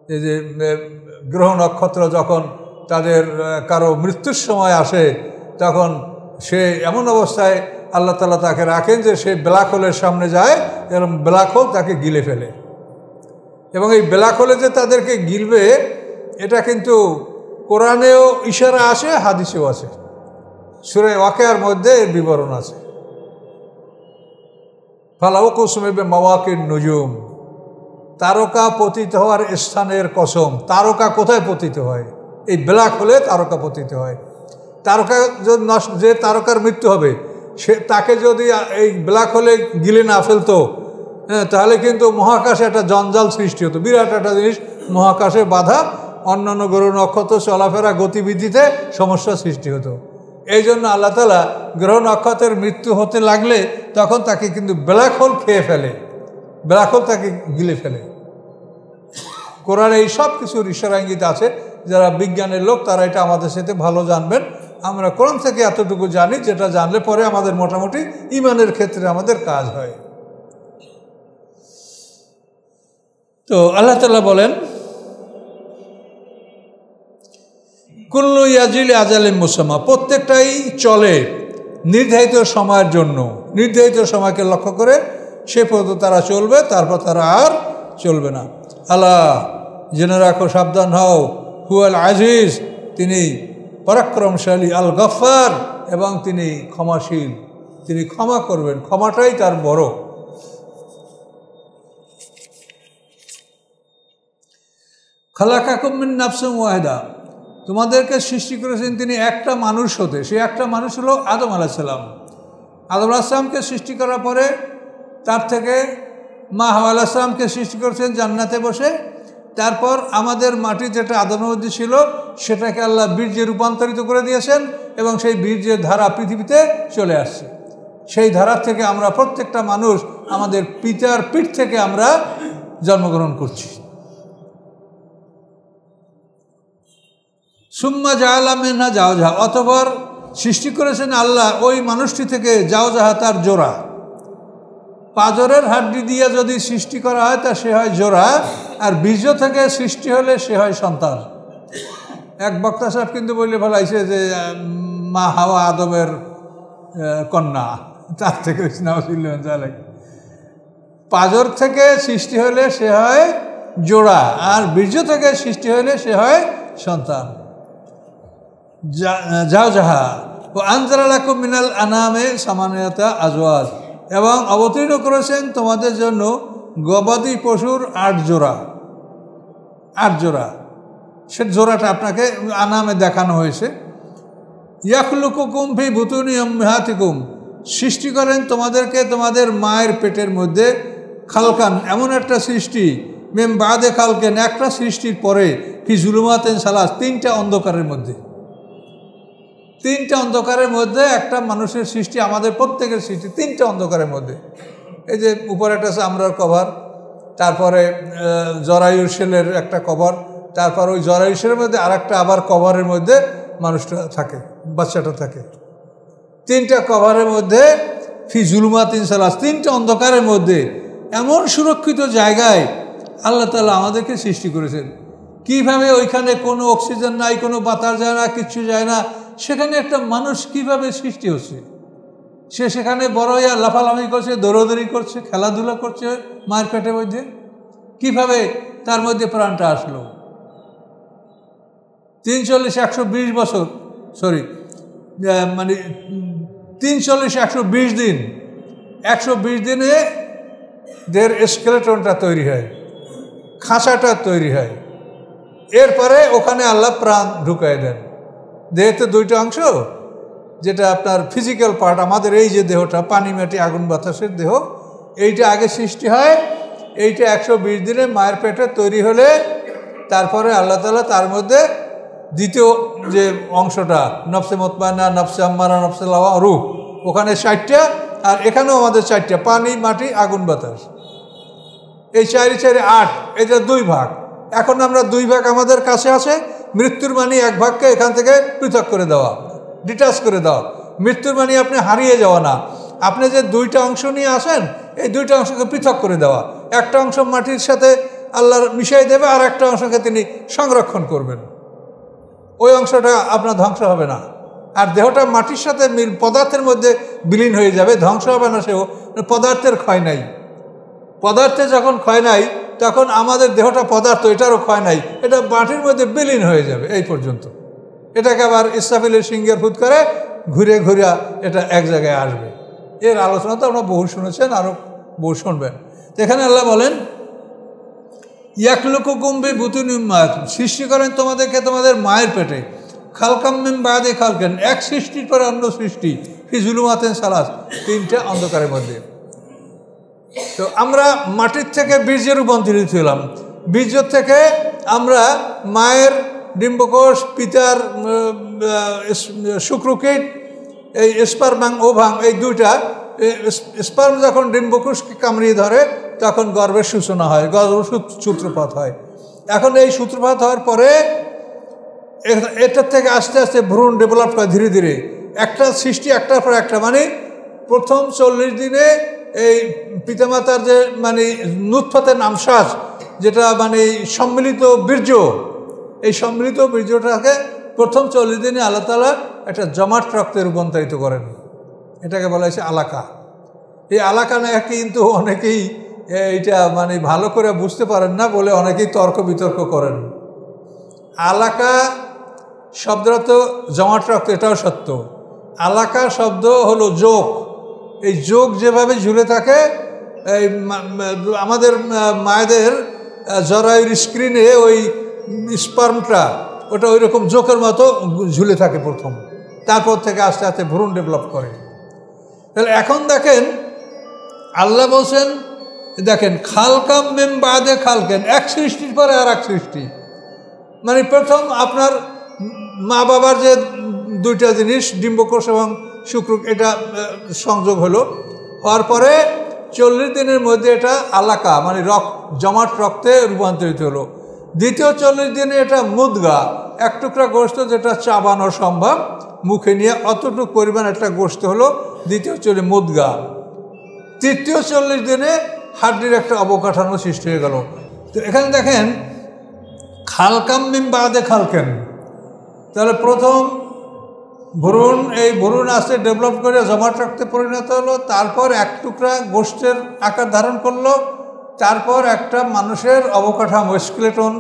এই যে গ্রহ নক্ষত্র যখন তাদের কারো মৃত্যুর সময় আসে, তখন সে এমন অবস্থায় আল্লাহ তাআলা তাকে রাখেন যে সে ব্ল্যাক হোলের সামনে যায়, এরকম ব্ল্যাক হোল তাকে গিলে ফেলে। এবং এই ব্ল্যাক হোলে যে তাদেরকে গিলবে, এটা কিন্তু কোরআনেও ইশারা আছে, হাদিসেও আছে। সূরা ওয়াকিয়ার মধ্যে এর বিবরণ আছে। ফালা উকসিমু বিমাওয়াকিন নুজুম, তারকা পতিত হওয়ার স্থানের কসম। তারকা কোথায় পতিত হয়? এই ব্ল্যাক হোলে তারকা পতিত হয়। তারকা যে তারকার মৃত্যু হবে, সে তাকে যদি এই ব্ল্যাক হোলে গিলে না ফেলতো, তাহলে কিন্তু মহাকাশে একটা জঞ্জাল সৃষ্টি হতো, বিরাট একটা জিনিস মহাকাশে বাধা, অন্যান্য গ্রহ নক্ষত্র চলাফেরা গতিবিধিতে সমস্যা সৃষ্টি হতো। এই জন্য আল্লাহ তাআলা গ্রহ নক্ষত্রের মৃত্যু হতে লাগলে তখন তাকে কিন্তু ব্ল্যাক হোল খেয়ে ফেলে, ব্ল্যাক হোল তাকে গিলে ফেলে। কোরআনে এই সব কিছুর ইশারা ইঙ্গিত আছে। যারা বিজ্ঞানের লোক তারা এটা আমাদের সাথে ভালো জানবেন। আমরা কোরআন থেকে এতটুকু জানি, যেটা জানলে পরে আমাদের মোটামুটি ঈমানের ক্ষেত্রে আমাদের কাজ হয়। তো আল্লাহ তাআলা বলেন কুল্লু ইয়াজরিলি আজালে মুসাম্মা, প্রত্যেকটাই চলে নির্ধারিত সময়ের জন্য। নির্ধারিত সময়কে লক্ষ্য করে সে পর্যন্ত তারা চলবে, তারপর তারা আর চলবে না। আল্লাহ জেনে রাখো, সাবধান হও, হুয়াল আজিজ, তিনি পরাক্রমশালী, আল গফফার, এবং তিনি ক্ষমাশীল, তিনি ক্ষমা করবেন, ক্ষমাটাই তার বড়। খালাকাকুম মিন নাফসিন ওয়াহিদা, তোমাদেরকে সৃষ্টি করেছেন তিনি একটা মানুষ হতে। সেই একটা মানুষ হলো আদম আলাইহিস সালাম। আদম আলাইহিস সালামকে সৃষ্টি করার পরে তার থেকে মা হাওয়া আলাইহিস সালামকে সৃষ্টি করেছেন জান্নাতে বসে। তারপর আমাদের মাটি যেটা আদমের মধ্যে ছিল সেটাকে আল্লাহ বীর্যে রূপান্তরিত করে দিয়েছেন এবং সেই বীর্যের ধারা পৃথিবীতে চলে আসছে। সেই ধারার থেকে আমরা প্রত্যেকটা মানুষ আমাদের পিতার পিঠ থেকে আমরা জন্মগ্রহণ করছি। সুম্মা জাআলা মিনহা জাওজাহা, অতঃপর সৃষ্টি করেছেন আল্লাহ ওই মানুষটি থেকে জাওজাহা তার জোড়া। পাঁজরের হাড্ডি দিয়ে যদি সৃষ্টি করা হয় তা সে হয় জোড়া, আর বীর্য থেকে সৃষ্টি হলে সে হয় সন্তান। এক বক্তা সাহেব কিন্তু বলে ফেলাইছে যে মা হাওয়া আদমের কন্যা, তার থেকে পাঁজর থেকে সৃষ্টি হলে সে হয় জোড়া, আর বীর্য থেকে সৃষ্টি হলে সে হয় সন্তান। জাওজাহা ও আনজালা লাকুম মিনাল আনামে সামানিয়াতা আজওয়াজ, এবং অবতীর্ণ করেছেন তোমাদের জন্য গবাদি পশুর 8 জোড়া। 8 জোড়া, সে জোড়াটা আপনাকে আনামে দেখানো হয়েছে। ইয়াখলুকুকুম ফি বুতুনি উম্মাহাতিকুম, সৃষ্টি করেন তোমাদেরকে তোমাদের মায়ের পেটের মধ্যে। খালকান, এমন একটা সৃষ্টি। মেম বাদে খালকেন, একটা সৃষ্টির পরে। ফি জুলুমাতিন সালাস, 3টা অন্ধকারের মধ্যে। 3টা অন্ধকারের মধ্যে একটা মানুষের সৃষ্টি, আমাদের প্রত্যেকের সৃষ্টি 3টা অন্ধকারের মধ্যে। এই যে উপরে একটা চামড়ার কভার, তারপরে জরায়ুর সেলের একটা কভার, তারপর ওই জরায়ুর সেলের মধ্যে আরেকটা আবার কভারের মধ্যে মানুষটা থাকে, বাচ্চাটা থাকে। 3টা কভারের মধ্যে ফি জুলুমাতিন সালাস, 3টা অন্ধকারের মধ্যে এমন সুরক্ষিত জায়গায় আল্লাহ তাআলা আমাদেরকে সৃষ্টি করেছেন। কিভাবে ওইখানে কোনো অক্সিজেন নাই, কোনো বাতাস যায় না, কিচ্ছু যায় না, সেখানে একটা মানুষ কিভাবে সৃষ্টি হচ্ছে? সে সেখানে বড় হইয়া লাফালাফি করছে, দৌড়াদৌড়ি করছে, খেলাধুলা করছে মায়ের পেটের মধ্যে। কিভাবে তার মধ্যে প্রাণটা আসলো? 120 বছর, সরি মানে 120 দিন, 120 দিনে দের স্কেলেটনটা তৈরি হয়, খাঁচাটা তৈরি হয়। এরপরে ওখানে আল্লাহ প্রাণ ঢুকাই দেন। দেহেতে 2টা অংশ, যেটা আপনার ফিজিক্যাল পার্ট, আমাদের এই যে দেহটা পানি মাটি আগুন বাতাসের দেহ, এইটা আগে সৃষ্টি হয়। এইটা 120 দিনে মায়ের পেটে তৈরি হলে তারপরে আল্লাহ তাআলা তার মধ্যে দ্বিতীয় যে অংশটা নফসে মুতমাইন্না, নফসে আম্মারা, নফসে লাওয়া, রূহ, ওখানে 60টা, আর এখানেও আমাদের 4টা, পানি মাটি আগুন বাতাস। এই 4 4 8, এটা 2 ভাগ। এখন আমরা 2 ভাগ আমাদের কাছে আছে। মৃত্যুর মানে 1 ভাগকে এখান থেকে পৃথক করে দেওয়া, ডিটাচ করে দেওয়া। মৃত্যুর মানে আপনি হারিয়ে যাওয়া না, আপনি যে 2টা অংশ নিয়ে আসেন, এই 2টা অংশকে পৃথক করে দেওয়া। একটা অংশ মাটির সাথে আল্লাহ মিশাই দেবে, আর একটা অংশকে তিনি সংরক্ষণ করবেন। ওই অংশটা আপনার ধ্বংস হবে না, আর দেহটা মাটির সাথে পদার্থের মধ্যে বিলীন হয়ে যাবে, ধ্বংস হবে না। সেও পদার্থের ক্ষয় নাই। পদার্থে যখন ক্ষয় নাই, তখন আমাদের দেহটা পদার্থ, এটারও ক্ষয় নাই, এটা মাটির মধ্যে বিলীন হয়ে যাবে এই পর্যন্ত। এটাকে আবার ইসরাফিলের সিংহের ফুৎ করে ঘুরে ঘুরে এটা এক জায়গায় আসবে। এর আলোচনা তো আপনারা বহু শুনেছেন, আরও বহু শুনবেন। এখানে আল্লাহ বলেন ইয়াখলুকুকুম ফি বুতুনি উম্মাহাতিকুম, সৃষ্টি করেন তোমাদেরকে তোমাদের মায়ের পেটে। খালকাম মিন বাদি খালকেন, এক সৃষ্টির পরে অন্য সৃষ্টি। ফি জুলুমাতিন সালাস, 3টা অন্ধকারের মধ্যে। তো আমরা মাটির থেকে বীর্যে রূপান্তরিত হলাম। বীর্য থেকে আমরা মায়ের ডিম্বকোষ, পিতার শুক্রকীট, এই স্পার্ম ওভাম, এই 2টা। স্পার্ম যখন ডিম্বকোষকে কামড়িয়ে ধরে তখন গর্ভের সূচনা হয়, সূত্রপাত হয়। এখন এই সূত্রপাত হওয়ার পরে এটার থেকে আস্তে আস্তে ভ্রূণ ডেভেলপ হয় ধীরে ধীরে, একটা সৃষ্টি একটার পর একটা। মানে প্রথম 40 দিনে এই পিতামাতার যে মানে নুতফাতের আমশাজ, যেটা মানে সম্মিলিত বীর্য, এই সম্মিলিত বীর্যটাকে প্রথম 40 দিনে আল্লাহ তাআলা একটা জমাট রক্তে রূপান্তরিত করেন। এটাকে বলা হয়েছে আলাকা। এই আলাকা না কিন্তু অনেকেই এইটা মানে ভালো করে বুঝতে পারেন না বলে অনেকেই তর্ক বিতর্ক করেন। আলাকা শব্দটা তো জমাট রক্ত, এটাও সত্য। আলাকা শব্দ হলো যোগ। এই যোগ যেভাবে ঝুলে থাকে, এই আমাদের মায়েদের জরায়ুর স্ক্রিনে ওই স্পার্মটা ওটা ওই রকম জোকের মতো ঝুলে থাকে প্রথম, তারপর থেকে আস্তে আস্তে ভ্রূণ ডেভেলপ করে। তাহলে এখন দেখেন আল্লাহ বলছেন, দেখেন খালকাম মিন বাদে খালকেন, এক সৃষ্টির পরে আর এক সৃষ্টি। মানে প্রথম আপনার মা বাবার যে দুইটা জিনিস ডিম্বকোষ এবং শুক্র, এটা সংযোগ হওয়ার পরে 40 দিনের মধ্যে এটা আলাকা মানে জমাট রক্তে রূপান্তরিত হলো। দ্বিতীয় 40 দিনে এটা মুদগা, এক টুকরা গোশত যেটা চাবানো সম্ভব, মুখে নিয়ে অতটুকু পরিমাণ একটা গোশত হলো, দ্বিতীয় 40 মুদগা। তৃতীয় 40 দিনে হাড্ডির একটা অবকাঠামো সৃষ্টি হয়ে গেল। তো এখানে দেখেন খালকাম মিন বাদে খালকেন, তাহলে প্রথম ভ্রূণ, এই ভ্রূণ আস্তে ডেভেলপ করে জমাট রক্তে পরিণত হলো, তারপর এক টুকরা গোশতের আকার ধারণ করলো, তারপর একটা মানুষের অবকাঠামো স্কেলেটন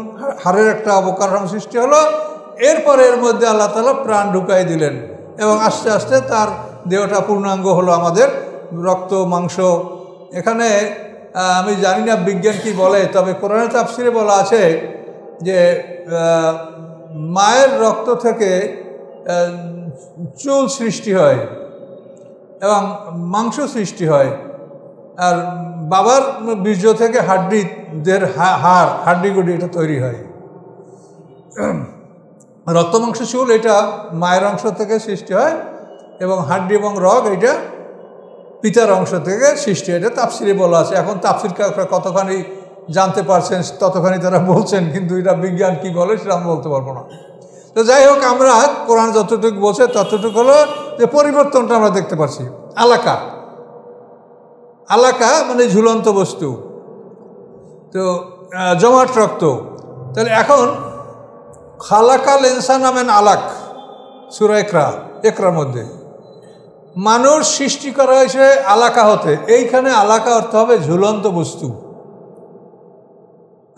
হাড়ের একটা অবকাঠামো সৃষ্টি হলো। এরপর এর মধ্যে আল্লাহ তাআলা প্রাণ ঢুকাই দিলেন এবং আস্তে আস্তে তার দেহটা পূর্ণাঙ্গ হলো, আমাদের রক্ত মাংস। এখানে আমি জানি না বিজ্ঞান কি বলে, তবে কোরআনে তাফসিরে বলা আছে যে মায়ের রক্ত থেকে চুল সৃষ্টি হয় এবং মাংস সৃষ্টি হয়, আর বাবার বীর্য থেকে হাড্ডিদের হাড্ডিগুডি এটা তৈরি হয়। রক্ত মাংস চুল এটা মায়ের অংশ থেকে সৃষ্টি হয় এবং হাড্ডি এবং রগ এটা পিতার অংশ থেকে সৃষ্টি হয়। এটা তাফসিরে বলা আছে। এখন তাফসির কতখানি জানতে পারছেন ততখানি তারা বলছেন, কিন্তু এটা বিজ্ঞান কি বলে সেটা আমি বলতে পারবো না। তো যাই হোক, আমরা কোরআন যতটুকু বলছে ততটুকু হলো যে পরিবর্তনটা আমরা দেখতে পাচ্ছি। আলাকা মানে ঝুলন্ত বস্তু, তো জমাট রক্ত। তাহলে এখন খালাকাল ইনসান আমেন আলাক, সূরা ইকরার মধ্যে মানুষ সৃষ্টি করা হয়েছে আলাকা হতে। এইখানে আলাকা অর্থ হবে ঝুলন্ত বস্তু।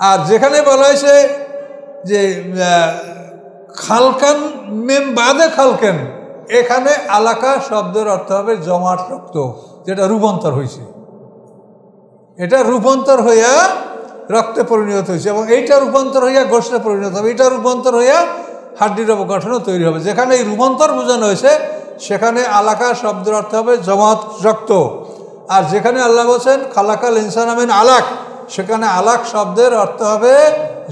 আর যেখানে বলা হয়েছে যে খালকান মিন বাদে খালকেন, এখানে আলাকা শব্দের অর্থ হবে জমাট রক্ত, যেটা রূপান্তর হয়েছে। এটা রূপান্তর হইয়া রক্তে পরিণত হয়েছে এবং এইটা রূপান্তর হইয়া গোশতে পরিণত হবে, এটা রূপান্তর হইয়া হাড্ডির অবকাঠামো তৈরি হবে। যেখানে এই রূপান্তর বোঝানো হয়েছে সেখানে আলাকা শব্দের অর্থ হবে জমাট রক্ত। আর যেখানে আল্লাহ বলছেন খালাকাল ইনসান মিন আলাক, সেখানে আলাক শব্দের অর্থ হবে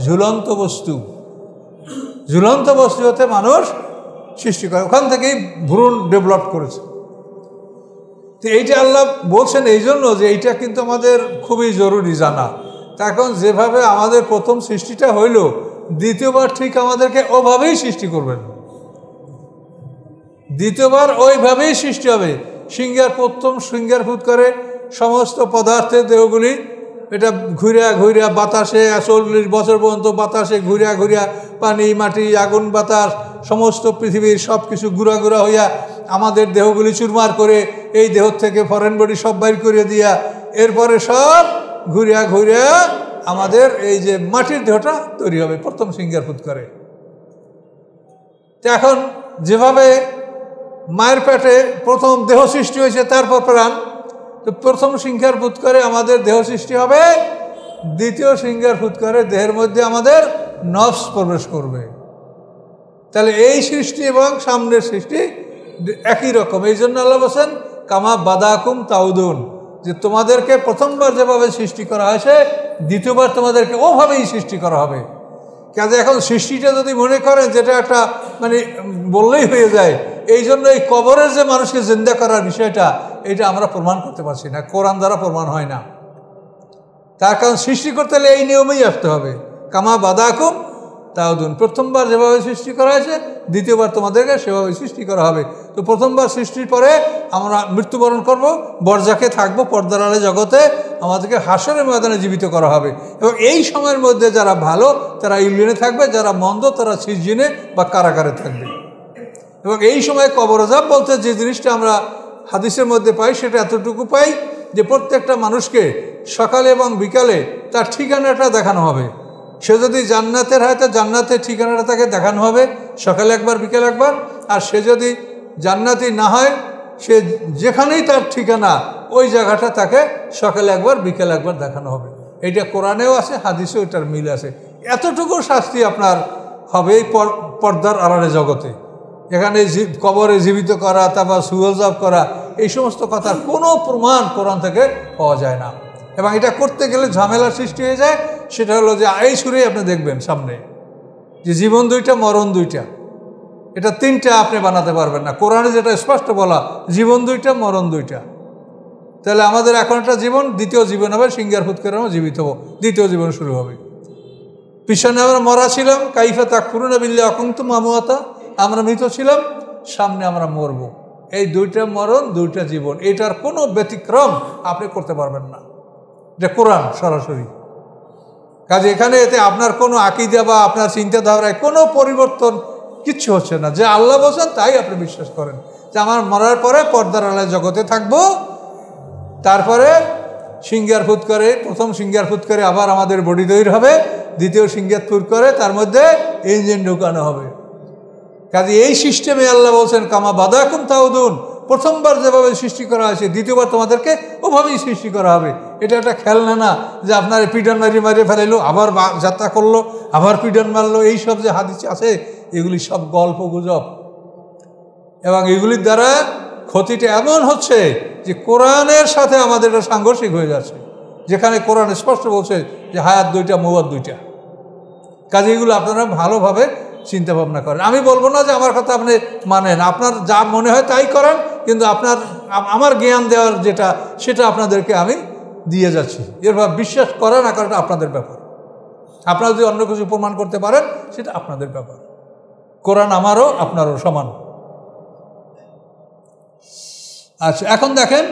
ঝুলন্ত বস্তু। ঝুলন্ত বস্তু হতে মানুষ সৃষ্টি করে, ওখান থেকেই ভ্রূণ ডেভেলপ করেছে। তো এইটা আল্লাহ বলছেন এই জন্য যে এইটা কিন্তু আমাদের খুবই জরুরি জানা। এখন যেভাবে আমাদের প্রথম সৃষ্টিটা হইল, দ্বিতীয়বার ঠিক আমাদেরকে ওভাবেই সৃষ্টি করবেন। দ্বিতীয়বার ওইভাবেই সৃষ্টি হবে। প্রথম সিঙ্গার ফুট করে সমস্ত পদার্থের দেহগুলি এটা ঘুরিয়া ঘুরিয়া বাতাসে 40 বছর পর্যন্ত বাতাসে ঘুরিয়া ঘুরিয়া পানি মাটি আগুন বাতাস সমস্ত পৃথিবীর সব কিছু গুড়া গুড়া হইয়া আমাদের দেহগুলি চুরমার করে এই দেহ থেকে ফরেন বডি সব বাইর করে দিয়া এরপরে সব ঘুরিয়া ঘুরিয়া আমাদের এই যে মাটির দেহটা তৈরি হবে প্রথম সিঙ্গার ফুট করে। এখন যেভাবে মায়ের পেটে প্রথম দেহ সৃষ্টি হয়েছে তারপর প্রাণ, তো প্রথম সিঙ্গার ফুট করে আমাদের দেহ সৃষ্টি হবে, দ্বিতীয় সিঙ্গার ফুট করে দেহের মধ্যে আমাদের নফস প্রবেশ করবে। তাহলে এই সৃষ্টি এবং সামনের সৃষ্টি একই রকম। এই জন্য আল্লাহ বলেন কামা বাদাকুম তাউদুন, যে তোমাদেরকে প্রথমবার যেভাবে সৃষ্টি করা হয়েছে দ্বিতীয়বার তোমাদেরকে ওভাবেই সৃষ্টি করা হবে। কাজে এখন সৃষ্টিটা যদি মনে করেন যেটা একটা মানে বললেই হয়ে যায়, এই জন্য এই কবরের যে মানুষকে জিন্দা করার বিষয়টা এটা আমরা প্রমাণ করতে পারছি না, কোরআন দ্বারা প্রমাণ হয় না। তার কারণ সৃষ্টি করতে হলে এই নিয়মেই আসতে হবে, কামা বাদাকুম তাউদুন, প্রথমবার যেভাবে সৃষ্টি করা হয়েছে দ্বিতীয়বার তোমাদেরকে সেভাবে সৃষ্টি করা হবে। তো প্রথমবার সৃষ্টির পরে আমরা মৃত্যুবরণ করব, বরজাকে থাকবো পর্দার আড়ালে জগতে, আমাদেরকে হাসরের ময়দানে জীবিত করা হবে এবং এই সময়ের মধ্যে যারা ভালো তারা ইলিয়নে থাকবে, যারা মন্দ তারা সিজজিনে বা কারাগারে থাকবে। এবং এই সময় কবর আযাব বলতে যে জিনিসটা আমরা হাদিসের মধ্যে পাই সেটা এতটুকু পাই যে প্রত্যেকটা মানুষকে সকালে এবং বিকালে তার ঠিকানাটা দেখানো হবে। সে যদি জান্নাতের হয় তো জান্নাতের ঠিকানাটা তাকে দেখানো হবে সকালে একবার বিকেল একবার, আর সে যদি জান্নাতি না হয় সে যেখানেই তার ঠিকানা ওই জায়গাটা তাকে সকালে একবার বিকেল একবার দেখানো হবে। এটা কোরআনেও আছে, হাদিসেও এটার মিল আছে। এতটুকু শাস্তি আপনার হবে এই পর্দার আড়ালে জগতে। এখানে কবরে জীবিত করা, তারপর সুয়োজাব করা, এই সমস্ত কথার কোনো প্রমাণ কোরআন থেকে পাওয়া যায় না। এবং এটা করতে গেলে ঝামেলার সৃষ্টি হয়ে যায়। সেটা হলো যে এই সুরেই আপনি দেখবেন সামনে যে জীবন দুইটা, মরণ দুইটা, এটা তিনটা আপনি বানাতে পারবেন না। কোরআনে যেটা স্পষ্ট বলা, জীবন দুইটা, মরণ দুইটা। তাহলে আমাদের এখন একটা জীবন, দ্বিতীয় জীবন হবে, সিঙ্গার ফুৎ করে আমরা জীবিত হবো, দ্বিতীয় জীবন শুরু হবে। পিছনে আমরা মরা ছিলাম, কাইফা তাকফুরুনা বিল্লাহি ওয়া কুনতুম আমওয়াতা, আমরা মৃত ছিলাম, সামনে আমরা মরব। এই দুইটা মরণ, দুইটা জীবন, এটার কোনো ব্যতিক্রম আপনি করতে পারবেন না। এটা কোরআন সরাসরি। কাজে এখানে এতে আপনার কোনো আকীদা বা আপনার চিন্তাধারায় কোনো পরিবর্তন কিচ্ছু হচ্ছে না। যে আল্লাহ বলছেন তাই আপনি বিশ্বাস করেন, যে আমার মরার পরে পর্দার আড়ালে জগতে থাকবো, তারপরে সিঙ্গার ফুৎ করে, প্রথম সিঙ্গার ফুৎ করে আবার আমাদের বডি তৈরি হবে, দ্বিতীয় সিঙ্গার ফুৎ করে তার মধ্যে ইঞ্জিন ঢুকানো হবে। কাজে এই সিস্টেমে আল্লাহ বলছেন কামা বাদাকুম তাউদুন, প্রথমবার যেভাবে সৃষ্টি করা হয়েছে দ্বিতীয়বার তোমাদেরকে ওভাবেই সৃষ্টি করা হবে। এটা একটা খেলনা না যে আপনার পিডন মারিয়ে ফেলাইলো, আবার যাত্রা করলো, আবার পিডন মারলো। এইসব যে হাদিস আছে এগুলি সব গল্প গুজব, এবং এগুলির দ্বারা ক্ষতিটা এমন হচ্ছে যে কোরআনের সাথে আমাদের এটা সাংঘর্ষিক হয়ে যাচ্ছে, যেখানে কোরআন স্পষ্ট বলছে যে হায়াত দুইটা, মওয়াত দুইটা। কাজে এগুলো আপনারা ভালোভাবে চিন্তা ভাবনা করেন। আমি বলবো না যে আমার কথা আপনি মানেন, আপনার যা মনে হয় তাই করেন, কিন্তু আমার জ্ঞান দেওয়ার যেটা, সেটা আপনাদেরকে আমি দিয়ে যাচ্ছি। এরপর বিশ্বাস করা না করাটা আপনাদের ব্যাপার। আপনারা যদি অন্য কিছু প্রমাণ করতে পারেন সেটা আপনাদের ব্যাপার। কোরআন আমারও আপনারও সমান। আচ্ছা, এখন দেখেন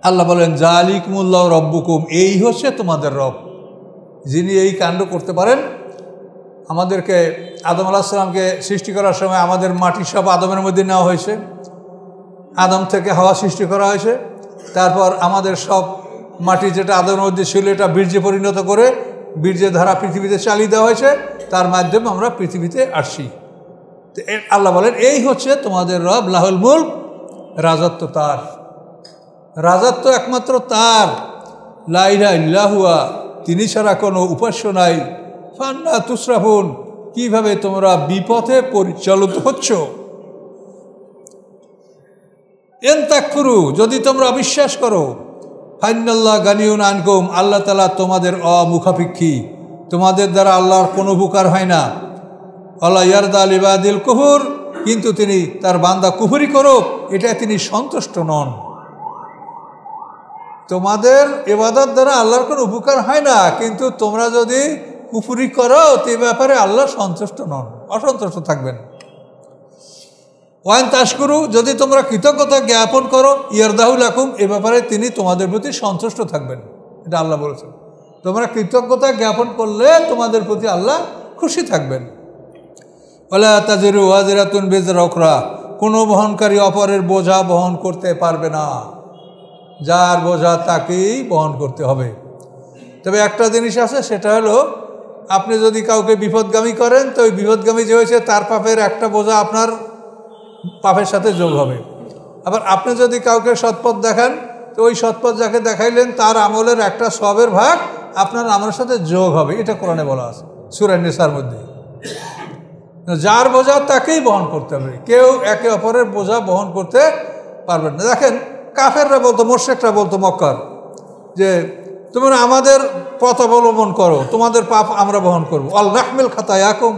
আল্লাহ বলেন জালিকুমুল্লাহু রব্বুকুম, এই হচ্ছে তোমাদের রব, যিনি এই কাণ্ড করতে পারেন। আমাদেরকে আদম আলাইহিস সালামকে সৃষ্টি করার সময় আমাদের মাটি সব আদমের মধ্যে নেওয়া হয়েছে, আদম থেকে হাওয়া সৃষ্টি করা হয়েছে, তারপর আমাদের সব মাটি যেটা আদমের মধ্যে ছিল এটা বীর্যে পরিণত করে বীর্যের ধারা পৃথিবীতে চালিয়ে দেওয়া হয়েছে, তার মাধ্যমে আমরা পৃথিবীতে আসছি। তো আল্লাহ বলেন এই হচ্ছে তোমাদের রব, লাহুল মুলক, রাজত্ব তার, রাজত্ব একমাত্র তার, লা ইলাহা ইল্লা হুয়া, তিনি ছাড়া কোনো উপাস্য নাই। ফান্না তুসরাফুন, কিভাবে তোমরা বিপথে পরিচালিত হচ্ছ। ইন তাকফুরু, যদি তোমরা অবিশ্বাস করো, ফাইনাল্লাহ গানিউন আনকুম, আল্লাহ তাআলা তোমাদের অমুখাপেক্ষী, তোমাদের দ্বারা আল্লাহর কোনো উপকার হয় না। আল্লাহ ইয়ারদা লিবাদিল কুফর, কিন্তু তিনি তার বান্দা কুফরি করুক এটা তিনি সন্তুষ্ট নন। তোমাদের ইবাদত দ্বারা আল্লাহর কোনো উপকার হয় না, কিন্তু তোমরা যদি কুফরি করো তো এই ব্যাপারে আল্লাহ সন্তুষ্ট নন, অসন্তুষ্ট থাকবেন। ওয়ান তাশকুরু, যদি তোমরা কৃতজ্ঞতা জ্ঞাপন করো, ইয়ারদাহু লাকুম, এ ব্যাপারে তিনি তোমাদের প্রতি সন্তুষ্ট থাকবেন। এটা আল্লাহ বলেছেন, তোমরা কৃতজ্ঞতা জ্ঞাপন করলে তোমাদের প্রতি আল্লাহ খুশি থাকবেন। ওয়ালা তাজিরু ওয়াজিরাতুন বিজরা উখরা, কোনো বহনকারী অপরের বোঝা বহন করতে পারবে না, যার বোঝা তাকেই বহন করতে হবে। তবে একটা জিনিস আছে, সেটা হলো আপনি যদি কাউকে বিপদগামী করেন তো ওই বিপদগামী যে হয়েছে তার পাপের একটা বোঝা আপনার পাপের সাথে যোগ হবে। আবার আপনি যদি কাউকে সৎপথ দেখান তো ওই সৎপথ যাকে দেখাইলেন তার আমলের একটা সওয়াবের ভাগ আপনার আমলের সাথে যোগ হবে। এটা কোরআনে বলা আছে সূরা নিসার মধ্যে। যার বোঝা তাকেই বহন করতে হবে, কেউ একে অপরের বোঝা বহন করতে পারবেন না। দেখেন কাফেররা বলতো, মোশরিকরা বলতো মক্কার, যে তোমরা আমাদের পথ অবলম্বন করো, তোমাদের পাপ আমরা বহন করবো। আল নাহমিল খাতায়াকুম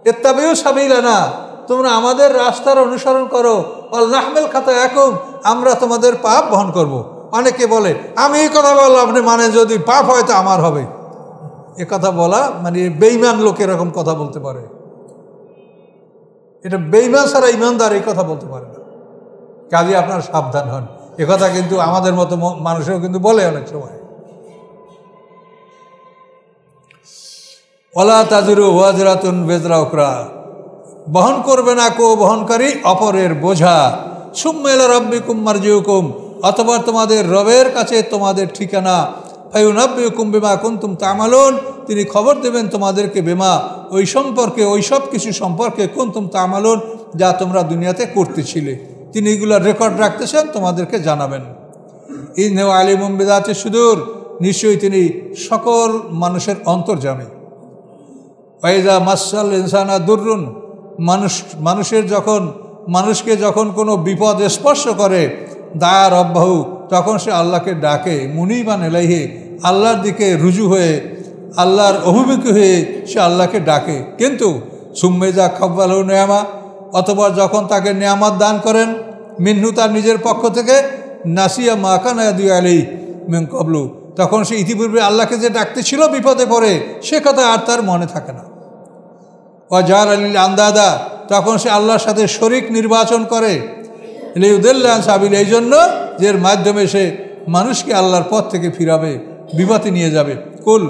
ইত্তাবিউ সাবিলানা, তোমরা আমাদের রাস্তার অনুসরণ করো। আল নাহমিল খাতায়াকুম, আমরা তোমাদের পাপ বহন করব। অনেকে বলে আমি এই কথা বললাম, আপনি মানে যদি পাপ হয় তো আমার হবে। এ কথা বলা মানে বেঈমান লোক এরকম কথা বলতে পারে। এটা বেঈমান ছাড়া ইমানদার এই কথা বলতে পারে না। কাজে আপনার সাবধান হন। এ কথা কিন্তু আমাদের মতো মানুষও কিন্তু বলে অনেক সময়। ওয়ালা তাজিরু ওয়াজিরাতুন বিজরা উখরা, বহন করবে না কো বহনকারী অপরের বোঝা। সুম্মা ইলা রাব্বিকুম মারজিউকুম, অথবা তোমাদের রবের কাছে তোমাদের ঠিকানা। ফায়ুনাব্বিউকুম বিমা কুনতুম তা'মালুন, তিনি খবর দেবেন তোমাদেরকে বিমা, ওই সম্পর্কে, ওই সব কিছু সম্পর্কে, কুনতুম তা'মালুন, যা তোমরা দুনিয়াতে করতেছিলে। তিনি এগুলো রেকর্ড রাখতেছেন, তোমাদেরকে জানাবেন। ইন্নাহু আলিমুম বিযাতিস সুদূর, নিশ্চয়ই তিনি সকল মানুষের অন্তর্যামী। ওয়াইজা মাসাল ইনসানা দুররুন, মানুষকে যখন কোনো বিপদ স্পর্শ করে দায়া রব্বাহু, তখন সে আল্লাহকে ডাকে, মুনিবান ইলাইহি, আল্লাহর দিকে রুজু হয়ে, আল্লাহর অভিমুখী হয়ে সে আল্লাহকে ডাকে। কিন্তু সুম্মেজা খাব্বালু নেয়ামা, অথবা যখন তাকে নেয়ামত দান করেন মিন্নু, তার নিজের পক্ষ থেকে, নাসিয়া মাকানা ইয়াদু আলাইহি মিন ক্বাবলু, তখন সে ইতিপূর্বে আল্লাহকে যে ডাকতে ছিল বিপদে পড়ে সে কথা আর তার মনে থাকে না। ওয়াজার আলিল আন্দাদা, তখন সে আল্লাহর সাথে শরিক নির্বাচন করে, লিউদিল্লা আন সাবিল, এই জন্য যে এর মাধ্যমে সে মানুষকে আল্লাহর পথ থেকে ফিরাবে, বিপথে নিয়ে যাবে। কুল,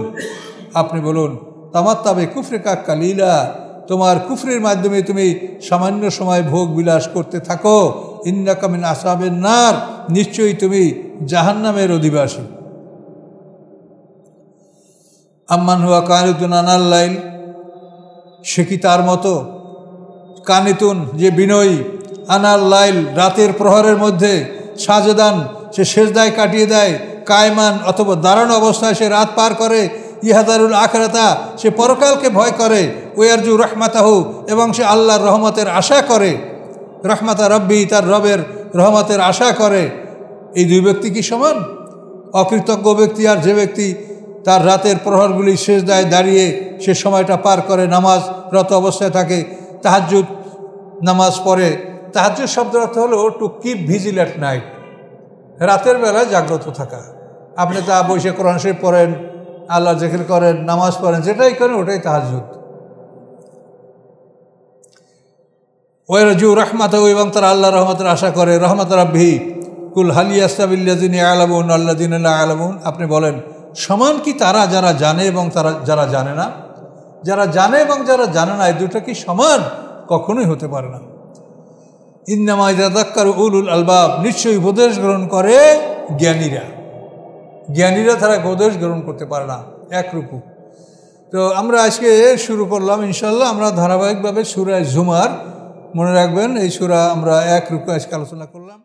আপনি বলুন, তামাত্তাবে কুফরিকা কালিলা, তোমার কুফরির মাধ্যমে তুমি সামান্য সময় ভোগ বিলাস করতে থাকো। ইন্নাকা মিন আসহাবিন নার, নিশ্চয়ই তুমি জাহান্নামের অধিবাসী। আম্মান হুয়া কানিতুন আনাল লাইল, সে কি তার মতো? কানিতুন, যে বিনয়ী, আনাল লাইল, রাতের প্রহরের মধ্যে, সাজেদান, সে সেজদায় কাটিয়ে দেয়, কায়মান, অথবা দাঁড়ানো অবস্থায় সে রাত পার করে, ইহাদারুল আখিরাতা, সে পরকালকে ভয় করে, ওয়ারজু রহমাতাহু, এবং সে আল্লাহর রহমতের আশা করে, রহমাতা রব্বি, তার রবের রহমতের আশা করে। এই দুই ব্যক্তি কি সমান? অকৃতজ্ঞ ব্যক্তি আর যে ব্যক্তি তার রাতের প্রহরগুলি সেজদায় দাঁড়িয়ে সে সময়টা পার করে, নামাজরত অবস্থায় থাকে, তাহাজ্জুদ নামাজ পড়ে। তাহাজ্জুদ শব্দের অর্থ হলো to keep vigil at night, রাতের বেলায় জাগ্রত থাকা। আপনি তা বসে কোরআন শরীফ পড়েন, আল্লাহ জিকির করেন, নামাজ পড়েন, যেটাই করেন ওটাই তাহাজ্জুদ। ওয়ারজু রাহমাতাহু, এবং তারা আল্লাহর রহমতের আশা করে, রহমাত রাব্বিহি। কুল হাল ইয়াস্তাবিল্লাযিনা ইয়ালামুন আল্লাযিনা লা ইয়ালামুন, আপনি বলেন, সমান কি তারা যারা জানে এবং তারা যারা জানে না? যারা জানে এবং যারা জানে না, এই দুটো কি সমান? কখনোই হতে পারে না। ইন্নামা ইয়াতাযাক্কারু উলুল আলবাব, নিশ্চয়ই উপদেশ গ্রহণ করে জ্ঞানীরা। জ্ঞানীরা তারা উপদেশ গ্রহণ করতে পারে না। এক রুকু। তো আমরা আজকে শুরু করলাম ইনশাআল্লাহ, আমরা ধারাবাহিকভাবে সূরা জুমার, মনে রাখবেন এই সূরা আমরা এক রুকু আজকে আলোচনা করলাম।